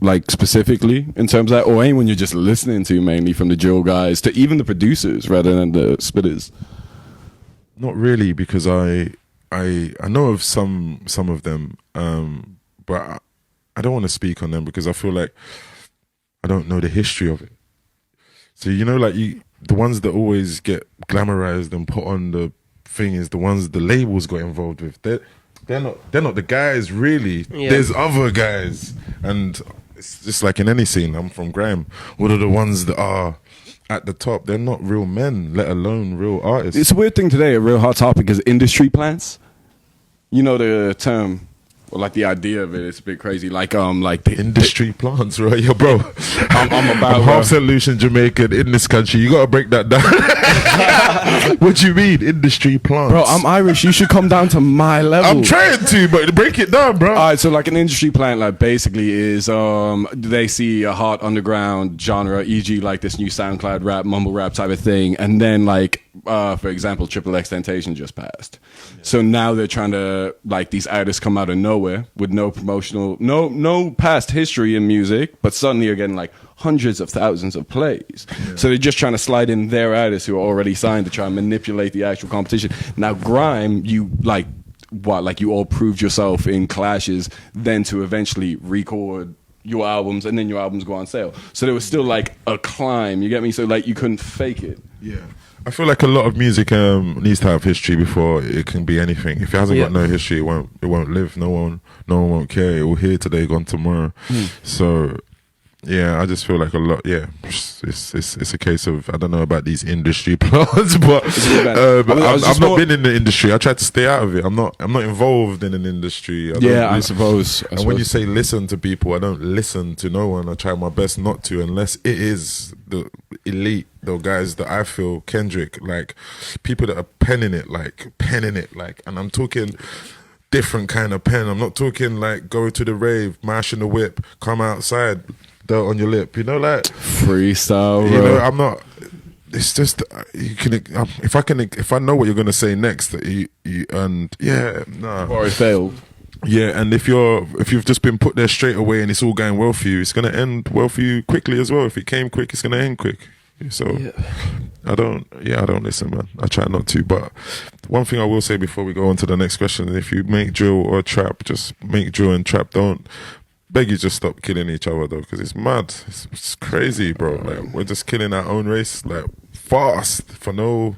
S2: like specifically in terms of that, or anyone you're just listening to mainly from the drill guys to even the producers rather than the spitters?
S3: Not really, because I know of some of them. But I don't want to speak on them because I feel like I don't know the history of it. So, you know, like the ones that always get glamorized and put on the thing is the ones the labels got involved with. They're not the guys really. Yeah. There's other guys, and it's just like in any scene. I'm from grime. What are the ones that are at the top? They're not real men, let alone real artists.
S2: It's a weird thing today. A real hot topic is industry plants. You know the term. or like the idea of it. It's a bit crazy. Like the
S3: Industry plants, right? Yo, bro.
S2: I'm about
S3: half St. Lucian Jamaican in this country. You gotta break that down. What do you mean, industry plants?
S2: Bro, I'm Irish. You should come down to my level.
S3: I'm trying to, but break it down, bro.
S2: Alright, so like an industry plant, like basically is they see a hot underground genre, e.g. like this new SoundCloud rap, mumble rap type of thing, and then like for example, Triple X Temptation just passed. So now they're trying to, like, these artists come out of nowhere with no promotional, no past history in music, but suddenly are getting like hundreds of thousands of plays. Yeah. So they're just trying to slide in their artists who are already signed to try and manipulate the actual competition. Now, grime, you like what? Like you all proved yourself in clashes, then to eventually record your albums, and then your albums go on sale. So there was still like a climb. You get me? So like you couldn't fake it.
S3: Yeah. I feel like a lot of music needs to have history before it can be anything. If it hasn't got no history, it won't live. No one won't care. It will here today, gone tomorrow. So yeah, I just feel like a lot. Yeah, it's a case of, I don't know about these industry plans, but I've not been in the industry. I try to stay out of it. I'm not involved in an industry.
S2: I suppose.
S3: And when you say listen to people, I don't listen to no one. I try my best not to, unless it is the elite, the guys that I feel, Kendrick, like people that are penning it, and I'm talking different kind of pen. I'm not talking like go to the rave, mash in the whip, come outside, dirt on your lip, you know, like
S2: freestyle.
S3: You know, I'm not. It's just you can. If I know what you're gonna say next,
S2: or it failed.
S3: Yeah, and if you've just been put there straight away and it's all going well for you, it's gonna end well for you quickly as well. If it came quick, it's gonna end quick. So I don't listen, man. I try not to. But one thing I will say before we go on to the next question: if you make drill or trap, just make drill and trap. Don't beg you, just stop killing each other though, because it's mad. It's crazy, bro. Like we're just killing our own race, like fast for no.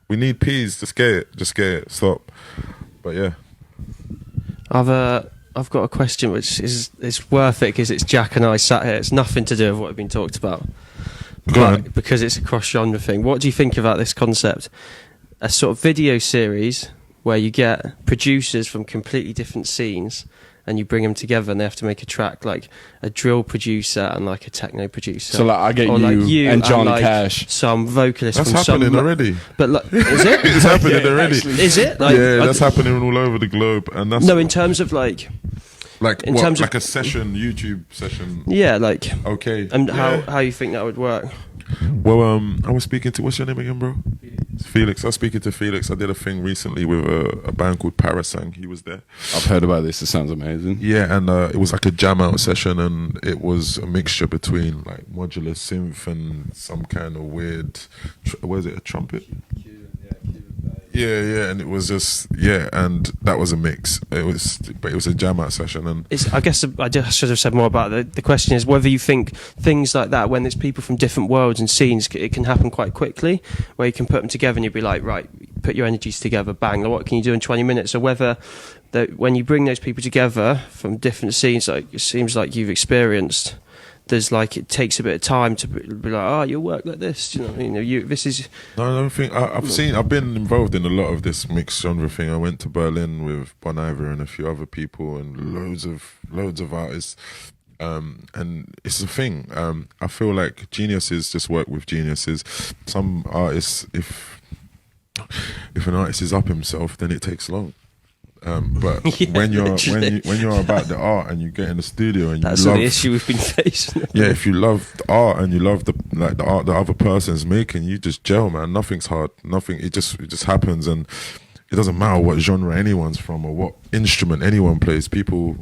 S3: We need peace. Just get it. Stop. But yeah.
S1: I've got a question which is worth it because it's Jack and I sat here. It's nothing to do with what we've been talked about, but because it's a cross genre thing. What do you think about this concept? A sort of video series where you get producers from completely different scenes and you bring them together and they have to make a track, like a drill producer and like a techno producer.
S2: So like I get you and John Cash,
S1: some vocalist.
S3: That's
S1: from
S3: happening already.
S1: But like, is it?
S3: It's happening already.
S2: Actually.
S1: Is it? Like,
S3: that's happening all over the globe, and that's
S1: no. In terms of like
S3: a session, YouTube session.
S1: Yeah, like
S3: okay.
S1: And how you think that would work?
S3: Well, I was speaking to, what's your name again, bro? Felix. I was speaking to Felix. I did a thing recently with a band called Parasang. He was there.
S2: I've heard about this. It sounds amazing.
S3: Yeah, and it was like a jam out session, and it was a mixture between like modular synth and some kind of weird, what is it, a trumpet? Yeah, and it was just and that was a mix. It was a jam out session, and
S1: I guess I just should have said more about it. The question is whether you think things like that, when there's people from different worlds and scenes, it can happen quite quickly, where you can put them together and you'd be like, right, put your energies together, bang. Like, what can you do in 20 minutes? Or whether that when you bring those people together from different scenes, like it seems like you've experienced, there's like it takes a bit of time to be like, oh, you'll work like this. Do you know what I mean? This is. No,
S3: I don't think I've been involved in a lot of this mixed genre thing. I went to Berlin with Bon Iver and a few other people and loads of artists. And it's a thing. I feel like geniuses just work with geniuses. Some artists, if an artist is up himself, then it takes long. But when you're about the art and you get in the studio and
S1: that's the issue we've been facing.
S3: Yeah, if you love the art and you love the art the other person's making, you just gel, man. Nothing's hard. Nothing. It just happens, and it doesn't matter what genre anyone's from or what instrument anyone plays. People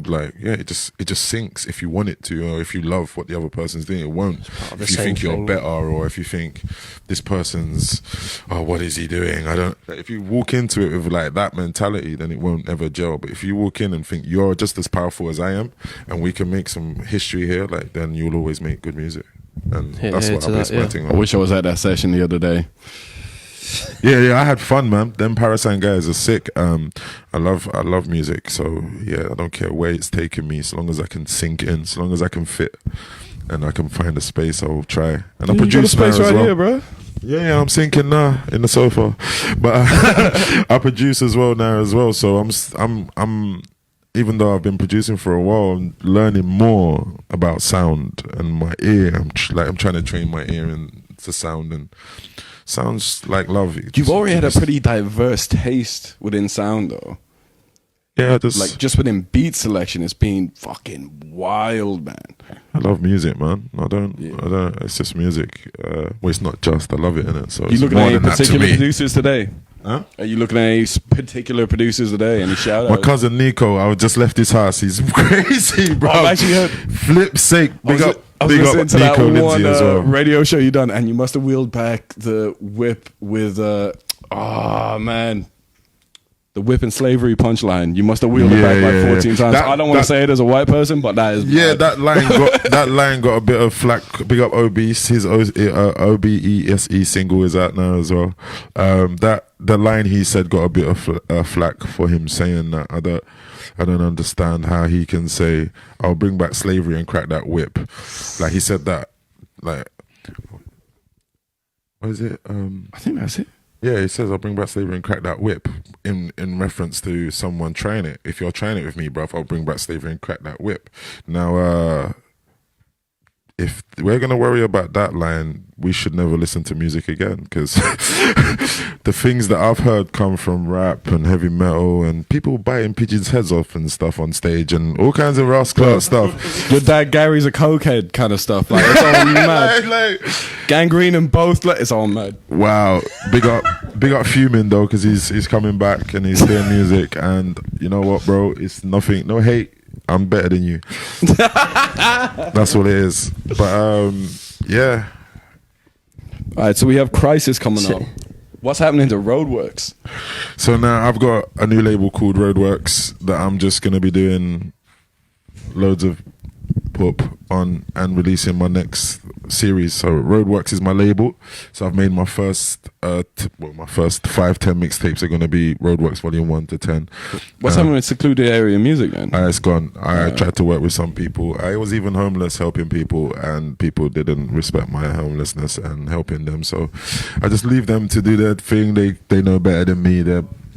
S3: like, it just sinks if you want it to, or if you love what the other person's doing, it won't. If you think you're better, or if you think this person's, oh, what is he doing? If you walk into it with like that mentality, then it won't ever gel. But if you walk in and think you're just as powerful as I am, and we can make some history here, like, then you'll always make good music. And that's what I base my thing on.
S2: I wish I was at that session the other day.
S3: Yeah, I had fun, man. Them Parasite guys are sick. I love music, so yeah, I don't care where it's taking me, so long as I can sink in, so long as I can fit, and I can find a space, I'll try. And I produce now as well. Here, bro. Yeah, I'm sinking now in the sofa, but I produce as well now as well. So I'm even though I've been producing for a while, I'm learning more about sound and my ear. I'm trying to train my ear into sound, and sounds like love.
S2: You've already had a pretty diverse taste within sound, though.
S3: Yeah,
S2: just within beat selection, it's been fucking wild, man.
S3: I love music, man. I don't. It's just music. Well, it's not just. I love it, innit? So
S2: you looking at any particular
S3: me.
S2: producers today?
S3: Huh?
S2: Are you looking at any particular producers today? Any shout outs?
S3: My cousin Nico, I just left his house. He's crazy, bro.
S2: I've actually heard.
S3: Flip's sake. Big up
S2: listening to that
S3: Nico
S2: one
S3: Lindsay as well.
S2: radio show you done, and you must have wheeled back the whip with the whip and slavery punchline. You must have wheeled it back like 14 times. I don't want to say it as a white person, but that is bad.
S3: that line got a bit of flack. Big up Obese. His OBESE single is out now as well. The line he said got a bit of flack for him saying that. I don't understand how he can say, "I'll bring back slavery and crack that whip." Like he said that. Like, what is it?
S2: I think that's it.
S3: Yeah, he says, "I'll bring back slavery and crack that whip," in reference to someone trying it. If you're trying it with me, bruv, I'll bring back slavery and crack that whip. Now, if we're going to worry about that line, we should never listen to music again, because the things that I've heard come from rap and heavy metal and people biting pigeons' heads off and stuff on stage and all kinds of rascal stuff.
S2: Your dad Gary's a cokehead kind of stuff. Like, it's all mad. Gangrene and both, it's all mad.
S3: Wow. Big up Fuming, though, because he's coming back and he's doing music. And you know what, bro? It's nothing, no hate. I'm better than you. That's what it is. But yeah.
S2: All right, so we have Crisis coming up. What's happening to Roadworks?
S3: So now I've got a new label called Roadworks that I'm just going to be doing loads of pop on and releasing my next series. So Roadworks is my label. So I've made my first my first 5-10 mixtapes are going to be Roadworks Volume 1 to 10.
S2: What's happening with Secluded Area Music then?
S3: It's gone. I tried to work with some people. I was even homeless, helping people, and people didn't respect my homelessness and helping them. So I just leave them to do their thing. They know better than me.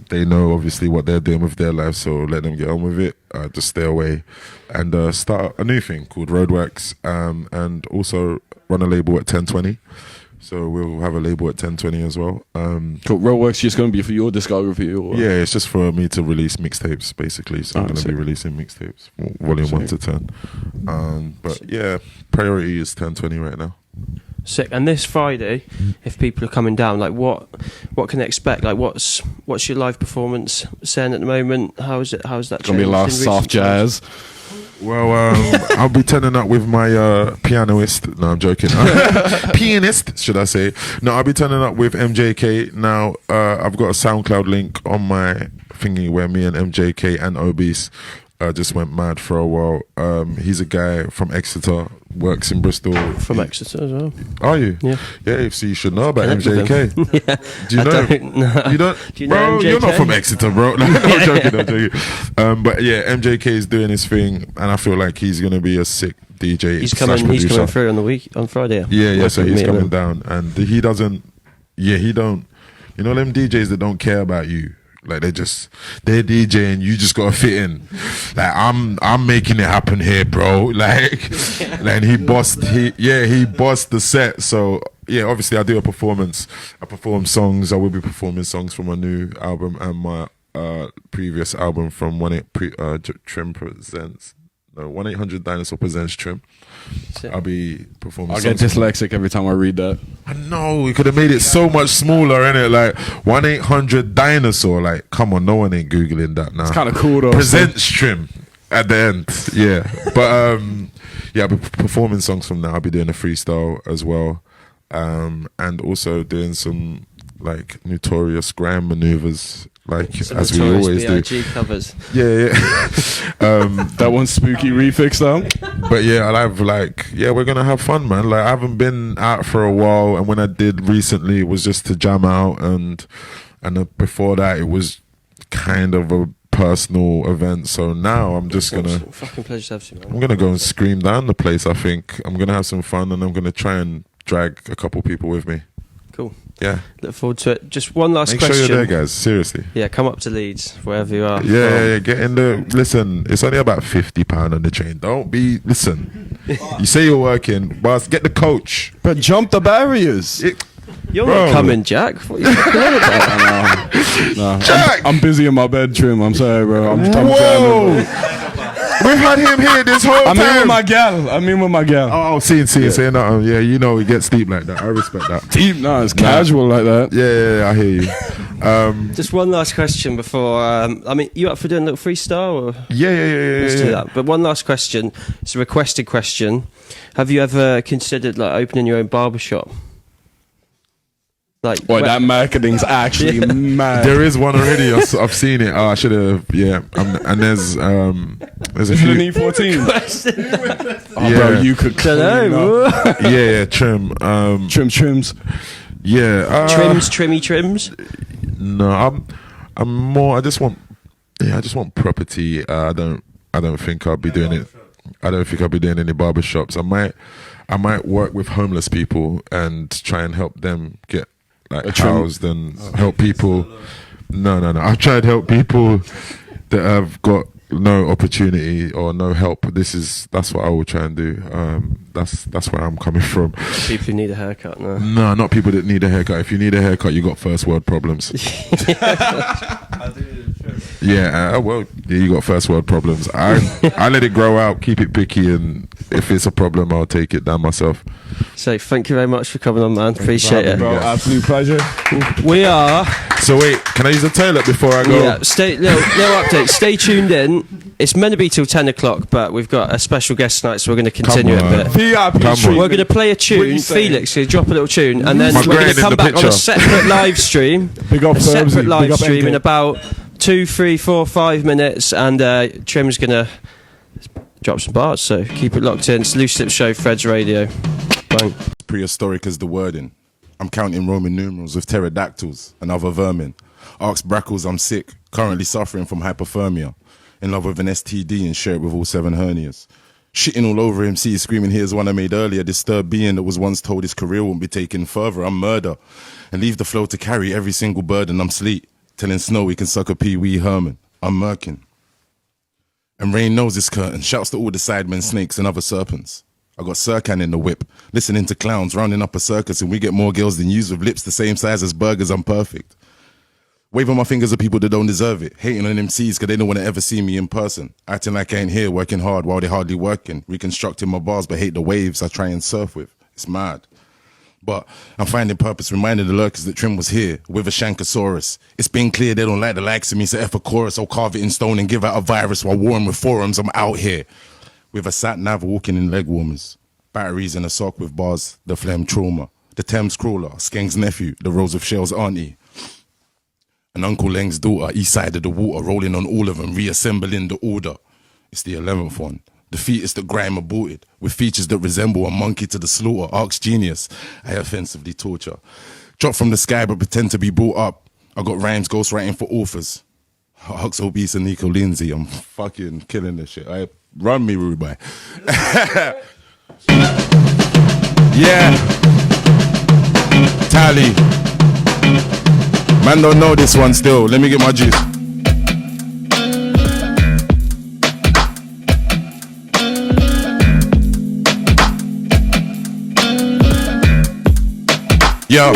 S3: They know obviously what they're doing with their life, so let them get on with it. Just stay away and start a new thing called Roadworks, and also run a label at 1020. So we'll have a label at 1020 as well.
S2: Cool. Roadworks just going to be for your discography? Or?
S3: Yeah, it's just for me to release mixtapes, basically. So I'm going to be releasing mixtapes, volume 1 to 10. But yeah, priority is 1020 right now.
S1: Sick. And this Friday, if people are coming down, like what can they expect? Like what's your live performance saying at the moment? How's that?
S2: Gonna be a lot of soft jazz.
S3: Well, I'll be turning up with my pianist. No, I'm joking. Pianist, should I say? No, I'll be turning up with MJK. Now, I've got a SoundCloud link on my thingy where me and MJK and Obese just went mad for a while. He's a guy from Exeter, works in Bristol.
S1: From Exeter as well.
S3: Are you?
S1: Yeah.
S3: Yeah, so you should know about MJK.
S1: Yeah.
S3: Do you know? You don't?
S1: Do you know
S3: bro,
S1: MJK?
S3: You're not from Exeter, bro. No, I'm joking. But yeah, MJK is doing his thing, and I feel like he's going to be a sick DJ.
S1: He's coming through on Friday.
S3: Yeah, so he's coming down, and he don't. You know them DJs that don't care about you. Like they're DJing, you just gotta fit in. Like I'm making it happen here, bro. Like, and he bossed the set. So yeah, obviously I do a performance. I perform songs. I will be performing songs from my new album and my previous album from 1-800 Dinosaur Presents Trim. I'll be performing.
S2: I get dyslexic every time I read that.
S3: I know, we could have made it so much smaller, innit? Like 1-800 Dinosaur. Like, come on, no one ain't googling that now.
S2: It's kind of cool though.
S3: Presents Trim at the end, yeah. But yeah, I'll be performing songs from now. I'll be doing a freestyle as well, and also doing some like notorious grime maneuvers. Like some as we always do.
S1: Covers.
S3: Yeah.
S2: That one's spooky refix though.
S3: But yeah, I'll have we're gonna have fun, man. Like I haven't been out for a while, and when I did recently, it was just to jam out, and before that, it was kind of a personal event. So now I'm just gonna
S1: fucking pleasure to have you, man.
S3: I'm gonna go and scream down the place. I think I'm gonna have some fun, and I'm gonna try and drag a couple people with me.
S1: Cool.
S3: Yeah.
S1: Look forward to it. Just one last
S3: Make
S1: question.
S3: sure you're there, guys. Seriously.
S1: Yeah, come up to Leeds, wherever you are.
S3: Yeah. Get in the. Listen, it's only about £50 on the train. Don't be. Listen. You say you're working, but get the coach.
S2: But jump the barriers.
S1: You're
S3: Bro.
S1: not coming, Jack. What are you talking about?
S2: No.
S3: Jack!
S2: I'm busy in my bed, Trim. I'm sorry, bro. I'm
S3: Whoa! We've had him here this whole
S2: I'm
S3: time.
S2: in with my gal.
S3: Oh, saying that. Yeah, you know, he gets deep like that. I respect that.
S2: Deep? No, it's casual like that.
S3: Yeah, I hear you.
S1: Just one last question before. I mean, you up for doing a little freestyle? Or?
S3: Yeah.
S1: Let's do that. But one last question. It's a requested question. Have you ever considered like opening your own barbershop? Like,
S2: Boy, that marketing's actually mad.
S3: There is one already. I've seen it. Oh, I should have. Yeah, and there's a
S2: Is it
S3: few.
S2: an E14? Oh,
S3: Yeah.
S2: bro, you could clean up.
S3: Yeah, trim.
S2: Trims.
S3: Yeah,
S1: Trims.
S3: No, I'm more. I just want property. I don't think I'll be doing it. I don't think I'll be doing any barbershops. I might work with homeless people and try and help them get like housed and help people. No. I've tried to help people that have got no opportunity or no help. That's what I will try and do. That's where I'm coming from.
S1: People who need a haircut, no.
S3: No, not people that need a haircut. If you need a haircut, you got first world problems. Yeah, well, you got first world problems. I let it grow out, keep it picky, and if it's a problem, I'll take it down myself.
S1: So thank you very much for coming on, man. Appreciate it.
S2: Bro, absolute pleasure.
S1: We are.
S3: So wait, can I use the toilet before I go?
S1: Yeah, little update. Stay tuned in. It's meant to be till 10 o'clock, but we've got a special guest tonight, so we're going to continue it a bit.
S2: VIP
S3: Come
S2: treatment.
S1: We're going to play a
S2: What are you
S1: tune.
S2: saying?
S1: Felix going to drop a little tune, and then
S3: My
S1: we're going
S3: grain
S1: to come
S3: in the
S1: back on
S3: picture.
S1: a separate live stream.
S2: Big up
S1: A
S2: Ferbsy,
S1: separate
S2: big
S1: live
S2: up
S1: stream
S2: MK.
S1: in about 2, 3, 4, 5 minutes, and Trim's going to drop some bars. So keep it locked in. It's Loose Lips Show, Fred's Radio. Bang.
S4: Prehistoric as the wording. I'm counting Roman numerals with pterodactyls and other vermin. Ask Brackles, I'm sick, currently suffering from hypothermia. In love with an STD and share it with all 7 hernias. Shitting all over him, see screaming, here's one I made earlier. Disturbed being that was once told his career won't be taken further. I'm murder. And leave the flow to carry every single burden. I'm sleet. Telling Snow he can suck a Pee-wee Herman. I'm murking. And Rain knows this curtain. Shouts to all the sidemen, snakes and other serpents. I got Sircan in the whip, listening to clowns, rounding up a circus, and we get more girls than yous with lips the same size as burgers. I'm perfect. Waving my fingers at people that don't deserve it. Hating on MCs because they don't want to ever see me in person. Acting like I ain't here, working hard while they hardly working. Reconstructing my bars but hate the waves I try and surf with. It's mad. But I'm finding purpose, reminding the lurkers that Trim was here with a Shankosaurus. It's been clear they don't like the likes of me, so F a chorus. I'll carve it in stone and give out a virus while warring with forums. I'm out here with a sat-nav walking in leg warmers. Batteries in a sock with bars, the phlegm trauma. The Thames crawler, Skeng's nephew, the Rose of Shell's auntie. And Uncle Leng's daughter, east side of the water, rolling on all of them, reassembling the order. It's the 11th one. The fetus that grime aborted, with features that resemble a monkey to the slaughter. Arcs genius, I offensively torture. Drop from the sky but pretend to be brought up. I got rhymes ghostwriting for authors. Hux Obese and Nico Lindsay, I'm fucking killing this shit. Run me, rude boy. Yeah. Tally. Man don't know this one still. Let me get my juice. Yo,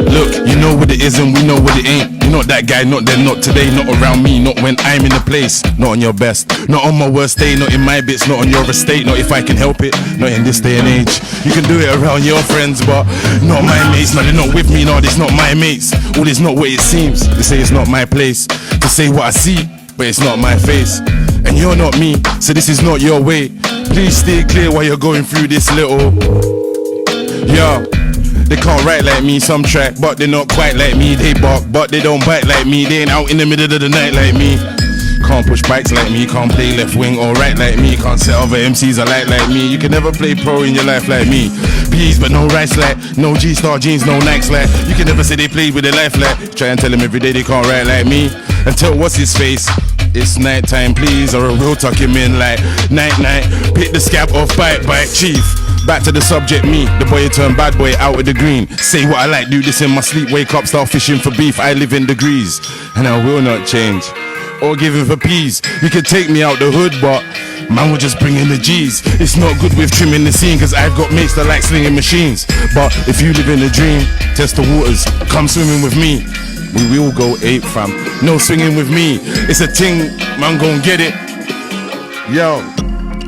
S4: look, you know what it is and we know what it ain't. You're not that guy, not then, not today, not around me, not when I'm in the place. Not on your best, not on my worst day, not in my bits, not on your estate, not if I can help it, not in this day and age. You can do it around your friends, but not my mates. No, they're not with me, no, this not my mates. All is not what it seems. They say it's not my place to say what I see, but it's not my face. And you're not me, so this is not your way. Please stay clear while you're going through this little. Yo. They can't write like me, some track, but they're not quite like me. They bark, but they don't bite like me. They ain't out in the middle of the night like me. Can't push bikes like me, can't play left wing or right like me. Can't set other MCs alike like me. You can never play pro in your life like me. Peas but no rice like, no G-Star jeans, no Nikes like. You can never say they played with their life like. Try and tell them every day they can't write like me. Until what's his face? It's night time please, or a real tuck him in like night night. Pick the scab off, bite chief. Back to the subject, me, the boy who turned bad boy out with the green. Say what I like, do this in my sleep, wake up, start fishing for beef. I live in degrees, and I will not change or give him for peas. You can take me out the hood, but man will just bring in the G's. It's not good with trimming the scene, cause I've got mates that like slinging machines. But if you live in a dream, test the waters, come swimming with me. We will go ape, fam. No swinging with me. It's a ting, man gon' get it. Yo,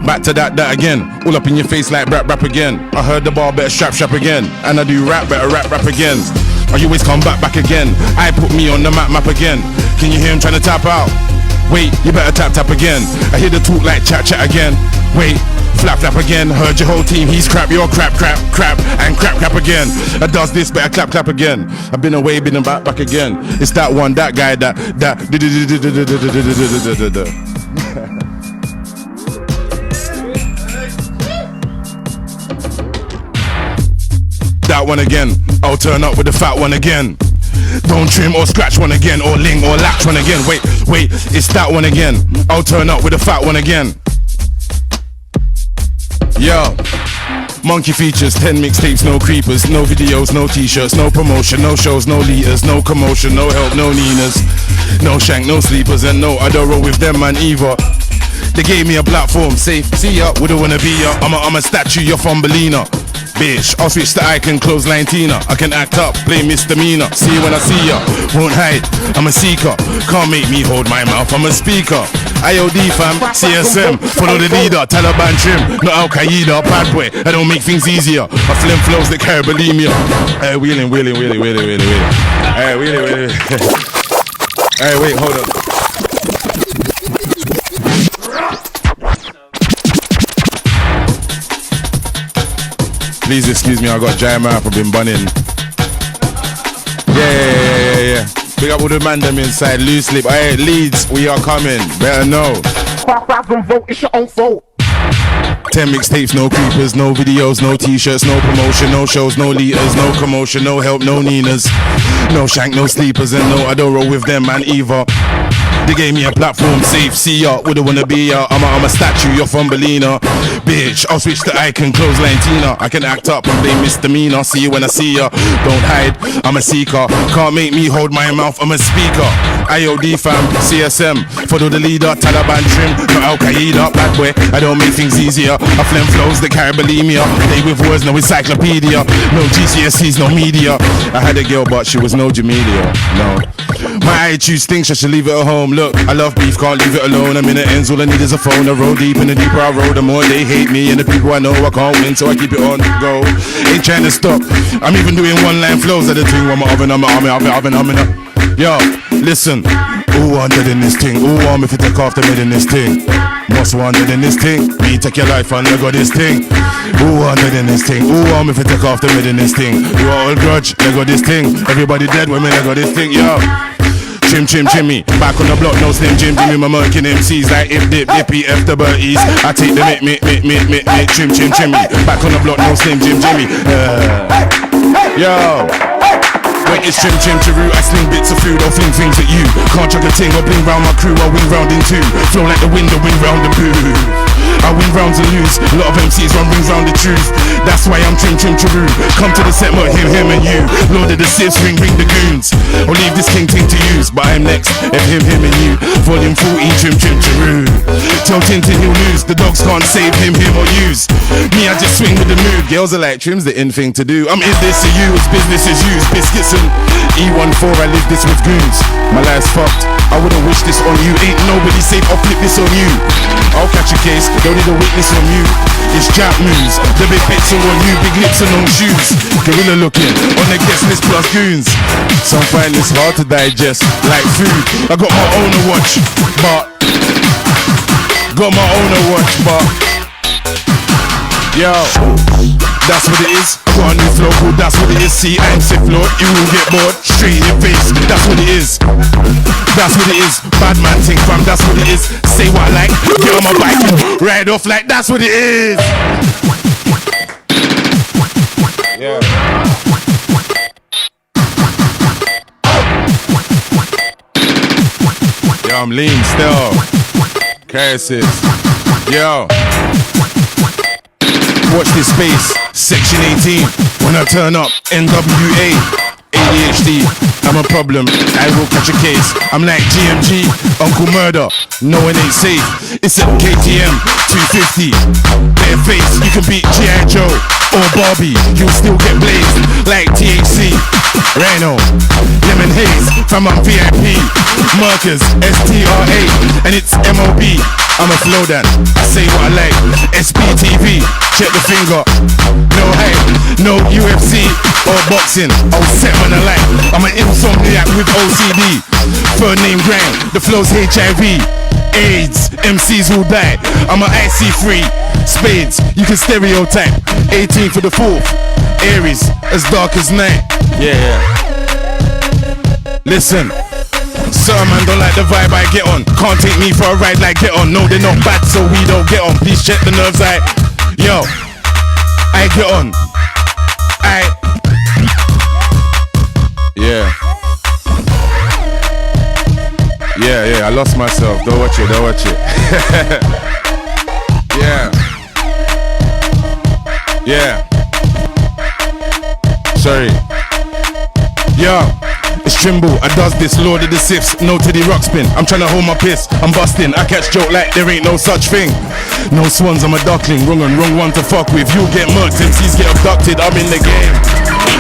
S4: back to that again. All up in your face like rap again. I heard the bar, better strap again. And I do rap, better rap again. Or you always come back again. I put me on the map again. Can you hear him trying to tap out? Wait, you better tap again. I hear the talk like chat again. Wait, flap again. Heard your whole team, he's crap, you're crap, and crap again. I does this, better clap again. I've been away, been back again. It's that one, that guy, that. That one again, I'll turn up with the fat one again. Don't trim or scratch one again, or ling or latch one again. Wait, it's that one again. I'll turn up with the fat one again. Yo, monkey features, 10 mixtapes, no creepers, no videos, no t-shirts, no promotion, no shows, no leaders, no commotion, no help, no Ninas, no shank, no sleepers, and no, I don't roll with them man either. They gave me a platform, safe, see ya, wouldn't wanna be ya. I'm a statue, you're Fumbelina. Bitch, I'll switch the icon, clothesline Tina. I can act up, play misdemeanor. See you when I see ya, won't hide. I'm a seeker, can't make me hold my mouth. I'm a speaker. IOD fam, CSM, follow the leader. Taliban Trim, not Al-Qaeda. Bad boy, I don't make things easier. I flim flows that carry bulimia. Hey, wheeling. Hey, wheeling. Hey, wait, hold up. Please excuse me, I got giant mouth, I've been bunning. Yeah. Big up all the man them inside, Loose Lips. Hey, Leeds, we are coming, better know. Vote, it's your own fault. 10 mixtapes, no creepers, no videos, no t-shirts, no promotion, no shows, no leaders, no commotion, no help, no Ninas, no shank, no sleepers, and no, I don't roll with them man either. They gave me a platform, safe, see ya, wouldn't wanna be ya. I'm a statue, you're Fumbelina. Bitch, I'll switch the icon, clothesline Tina. I can act up and play misdemeanor. See you when I see ya, don't hide, I'm a seeker. Can't make me hold my mouth, I'm a speaker. IOD fam, CSM, follow the leader. Taliban Trim, not Al-Qaeda. Bad boy, I don't make things easier. I phlegm flows that carry bulimia. Play with words, no encyclopedia. No GCSEs, no media. I had a girl but she was no Jamelia, no. My attitude stinks, I should leave it at home. Look, I love beef, can't leave it alone. I'm in the ends, all I need is a phone. I roll deep, and the deeper I roll, the more they hate me. And the people I know I can't win, so I keep it on the go. Ain't trying to stop, I'm even doing one-line flows. I the thing, I'm oven. Yo, listen, who wanted in this thing? Who want me if you take off the mid in this thing? Most wanted in this thing? Me take your life and I got this thing. Who wanted in this thing? Who want me if you take off the mid in this thing? You all grudge, I got this thing. Everybody dead women, I got this thing, yo. Trimmy, back on the block, no Slim Jimmy, my murking MCs like if dip, dippy, F the birdies. I take the mic, Trimmy, back on the block, no Slim Jimmy. Yo. When it's Trim Cherooooooo, I sling bits of food or fling things at you. Can't chuck a ting or bling round my crew, I wing round in two. Flow like the wind or wing round the boo. I win rounds and lose, a lot of MCs run rings round the truth. That's why I'm Trim Cherooooooo. Come to the set, more him and you. Lord of the Siths, ring the goons. Or leave this king to use, but I'm next, if him and you. Volume 14, Trim Cherooooooo. Tell Tintin he'll lose, the dogs can't save him or use. Me, I just swing with the mood. Girls are like, Trim's the in thing to do. I'm in this to you, it's business as usual. Biscuits and E14, I live this with goons. My life's fucked, I wouldn't wish this on you. Ain't nobody safe, I'll flip this on you. I'll catch a case, don't need a witness on you. It's Jap moves, the big bits are on you. Big lips and no shoes. Gorilla looking, on the guest list plus goons. Some find this hard to digest, like food. I got my own to watch, but yo, that's what it is. Got a new flow called that's what it is. See, I'm Sith Lord, you will get bored. Straight in your face, that's what it is. That's what it is. Bad man think fam, that's what it is. Say what I like, get on my bike and ride off like that's what it is. Yeah. Yo, I'm lean still. Cases. Yo. watch this space. Section 18, when I turn up, NWA. ADHD, I'm a problem, I will catch a case. I'm like GMG, Uncle Murder, no one ain't safe. It's a KTM 250, bare face, you can beat G.I. Joe or Barbie, you'll still get blazed like THC. Rhino, Lemon Haze, from on VIP, Markers, STRA, and it's MOB. I'm a flow dan, I say what I like. SPTV, check the finger. No hype, no UFC or boxing. I'll set when I like. I'm an insomniac with OCD. Third name Grime, the flow's HIV. AIDS, MCs will die. I'm an IC3. Spades, you can stereotype. 18 for the 4th. Aries, as dark as night. Yeah. Listen. Certain man don't like the vibe I get on. Can't take me for a ride like get on. No, they're not bad, so we don't get on. Please check the nerves, yo, I get on. Yeah, I lost myself. Don't watch it. Yeah. Sorry. Yo. It's Trimbal, I does this, Lord of the Siths, no to the rock spin. I'm trying to hold my piss, I'm busting. I catch joke like there ain't no such thing. No swans, I'm a duckling, wrong one to fuck with. You get murked, MCs get abducted, I'm in the game.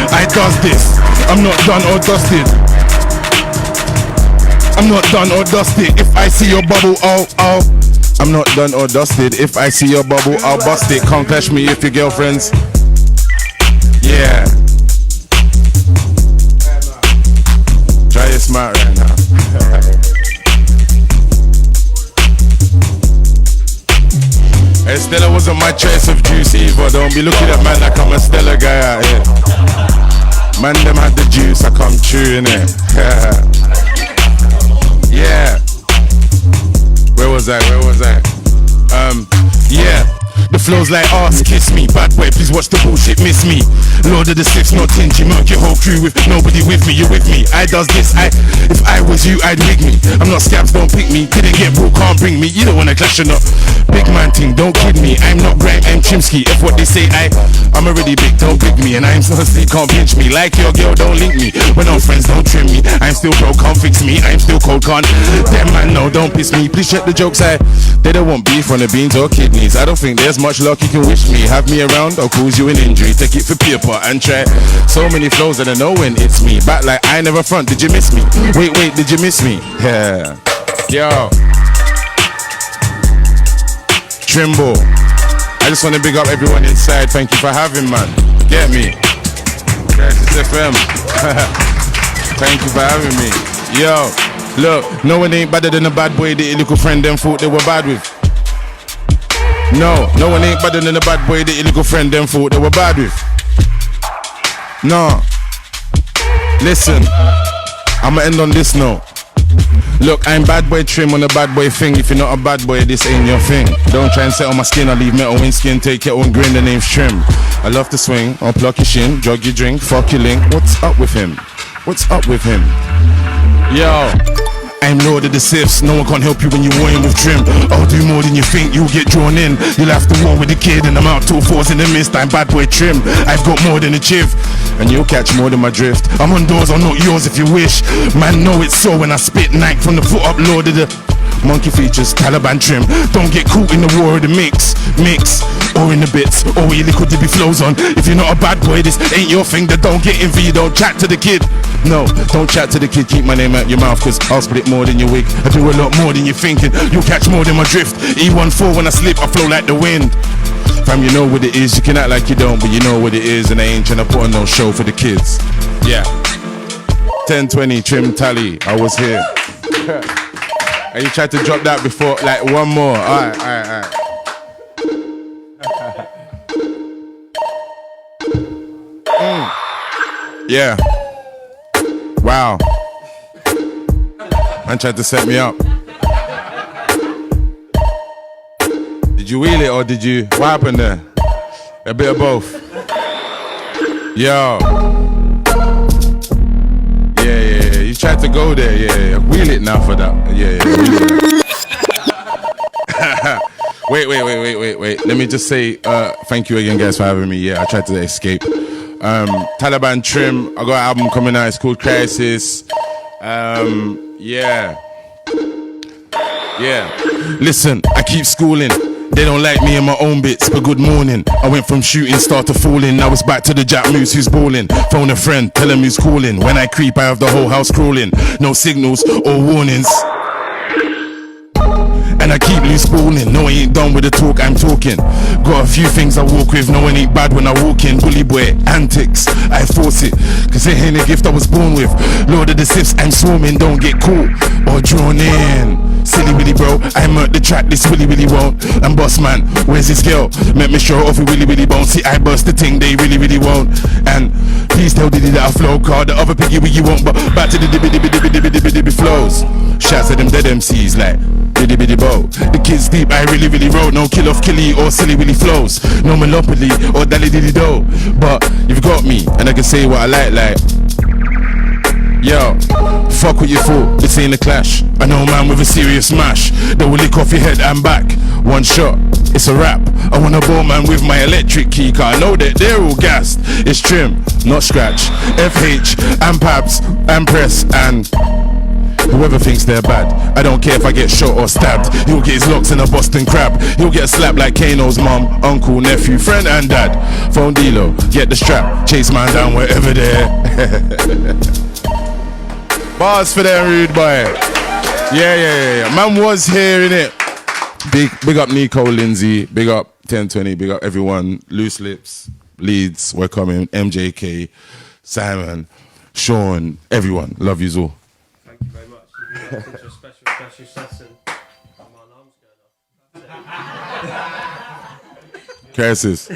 S4: I does this, I'm not done or dusted. I'm not done or dusted. If I see your bubble, oh. I'm not done or dusted. If I see your bubble, I'll bust it. Can't clash me if your girlfriends. Yeah. Try it smart right now. Hey, Stella wasn't my choice of juice either. Don't be looking at man like I'm a Stella guy out here. Man, them had the juice, I come true, innit? Yeah. Where was I? Yeah. The flow's like arse, kiss me. Bad boy, please watch the bullshit, miss me. Lord of the Siths, not tingy. Murk your whole crew with nobody with me. You're with me. I does this, if I was you, I'd wig me. I'm not scabs, don't pick me. Didn't get broke, can't bring me. You don't wanna clash or not. Big man thing, don't kid me. I'm not grime, I'm Chimsky. If what they say, I'm already big, don't pick me. And I'm so sleep, can't pinch me. Like your girl, don't link me. When I'm friends, don't trim me. I'm still broke, can't fix me. I'm still cold, can't. Damn man, no, don't piss me. Please check the jokes, they don't want beef on the beans or kidneys. I don't think there's much luck you can wish me. Have me around, I'll cause you an injury. Take it for paper and try. So many flows that I know when it's me. Back like I never front, did you miss me? Wait, did you miss me? Yeah. Yo. Trimbal. I just want to big up everyone inside. Thank you for having, man. Get me. Crisis FM. Thank you for having me. Yo. Look, no one ain't better than a bad boy that your little friend them thought they were bad with. No one ain't better than a bad boy that your little friend them thought they were bad with. No. Listen, I'ma end on this note. Look, I'm bad boy Trim on the bad boy thing. If you're not a bad boy, this ain't your thing. Don't try and set on my skin, I leave metal in skin. Take your own grin, the name's Trim. I love to swing, I'll pluck your shin, jog your drink, fuck your link. What's up with him? Yo, I'm Lord of the Siths, no one can help you when you're warring with Trim. I'll do more than you think, you'll get drawn in. You'll have to war with the kid and I'm out 2-4s in the mist. I'm bad boy Trim, I've got more than a chiv. And you'll catch more than my drift. I'm on doors, I'm not yours if you wish. Man, know it's so when I spit night from the foot up, Lord of the monkey features, Taliban Trim. Don't get caught in the war of the mix, or in the bits, or where your little dibby flows on. If you're not a bad boy, this ain't your thing, then don't get in for you, don't chat to the kid. No, don't chat to the kid, keep my name out your mouth, cause I'll split more than your wig. I do a lot more than you're thinking, you'll catch more than my drift. E14 when I slip, I flow like the wind. Fam, you know what it is, you can act like you don't, but you know what it is, and I ain't tryna put on no show for the kids. Yeah. 10-20, Trim Tally, I was here. And you tried to drop that before, like one more. Alright. Yeah. Wow. Man tried to set me up. Did you wheel it or did you? What happened there? A bit of both. Yo. Yeah. You tried to go there. Yeah. Wheel it now for that. Yeah. Wheel it. Wait. Let me just say thank you again, guys, for having me. Yeah, I tried to escape. Taliban Trim, I got an album coming out. It's called Crisis. Yeah. Listen, I keep schooling. They don't like me in my own bits, but good morning. I went from shooting star to falling. Now it's back to the Jack Moose who's balling. Phone a friend, tell him who's calling. When I creep, I have the whole house crawling. No signals or warnings. And I keep loose spooning. No, I ain't done with the talk, I'm talking. Got a few things I walk with. No, one ain't bad when I walk in. Bully boy, antics, I force it. Cause it ain't a gift I was born with. Lord of the Siths, I'm swarming. Don't get caught or drawn in. Silly willy bro, I murk the track, this willy won't. And boss man, where's this girl? Make me show off, it willy won't. See, I burst the thing, they really won't. And please tell Diddy that I flow card. The other piggy wiggy won't, but back to the dibby flows. Shouts at them dead MCs like biddy bo. The kids deep, I really wrote. No kill off killy or silly willy flows. No monopoly or dally diddy do. But you've got me, and I can say what I like. Yo, fuck what you thought, this ain't a clash. I know a man with a serious mash. They will lick off your head and back. One shot, it's a wrap. I want a ball man with my electric key, cause I know that they're all gassed. It's trim, not scratch. FH, and Pabs, and Press, and whoever thinks they're bad. I don't care if I get shot or stabbed. He'll get his locks in a Boston crab. He'll get slapped like Kano's mum, uncle, nephew, friend and dad. Phone dealer, get the strap. Chase man down wherever they're. Bars for them rude boy. Yeah. Man was here, innit? Big up Nico Lindsay. Big up 1020. Big up everyone. Loose Lips, Leeds, we're coming. MJK, Simon, Sean, everyone. Love you all.
S1: Thank you very much. Such a special session. My alarm's going off.
S4: Curses.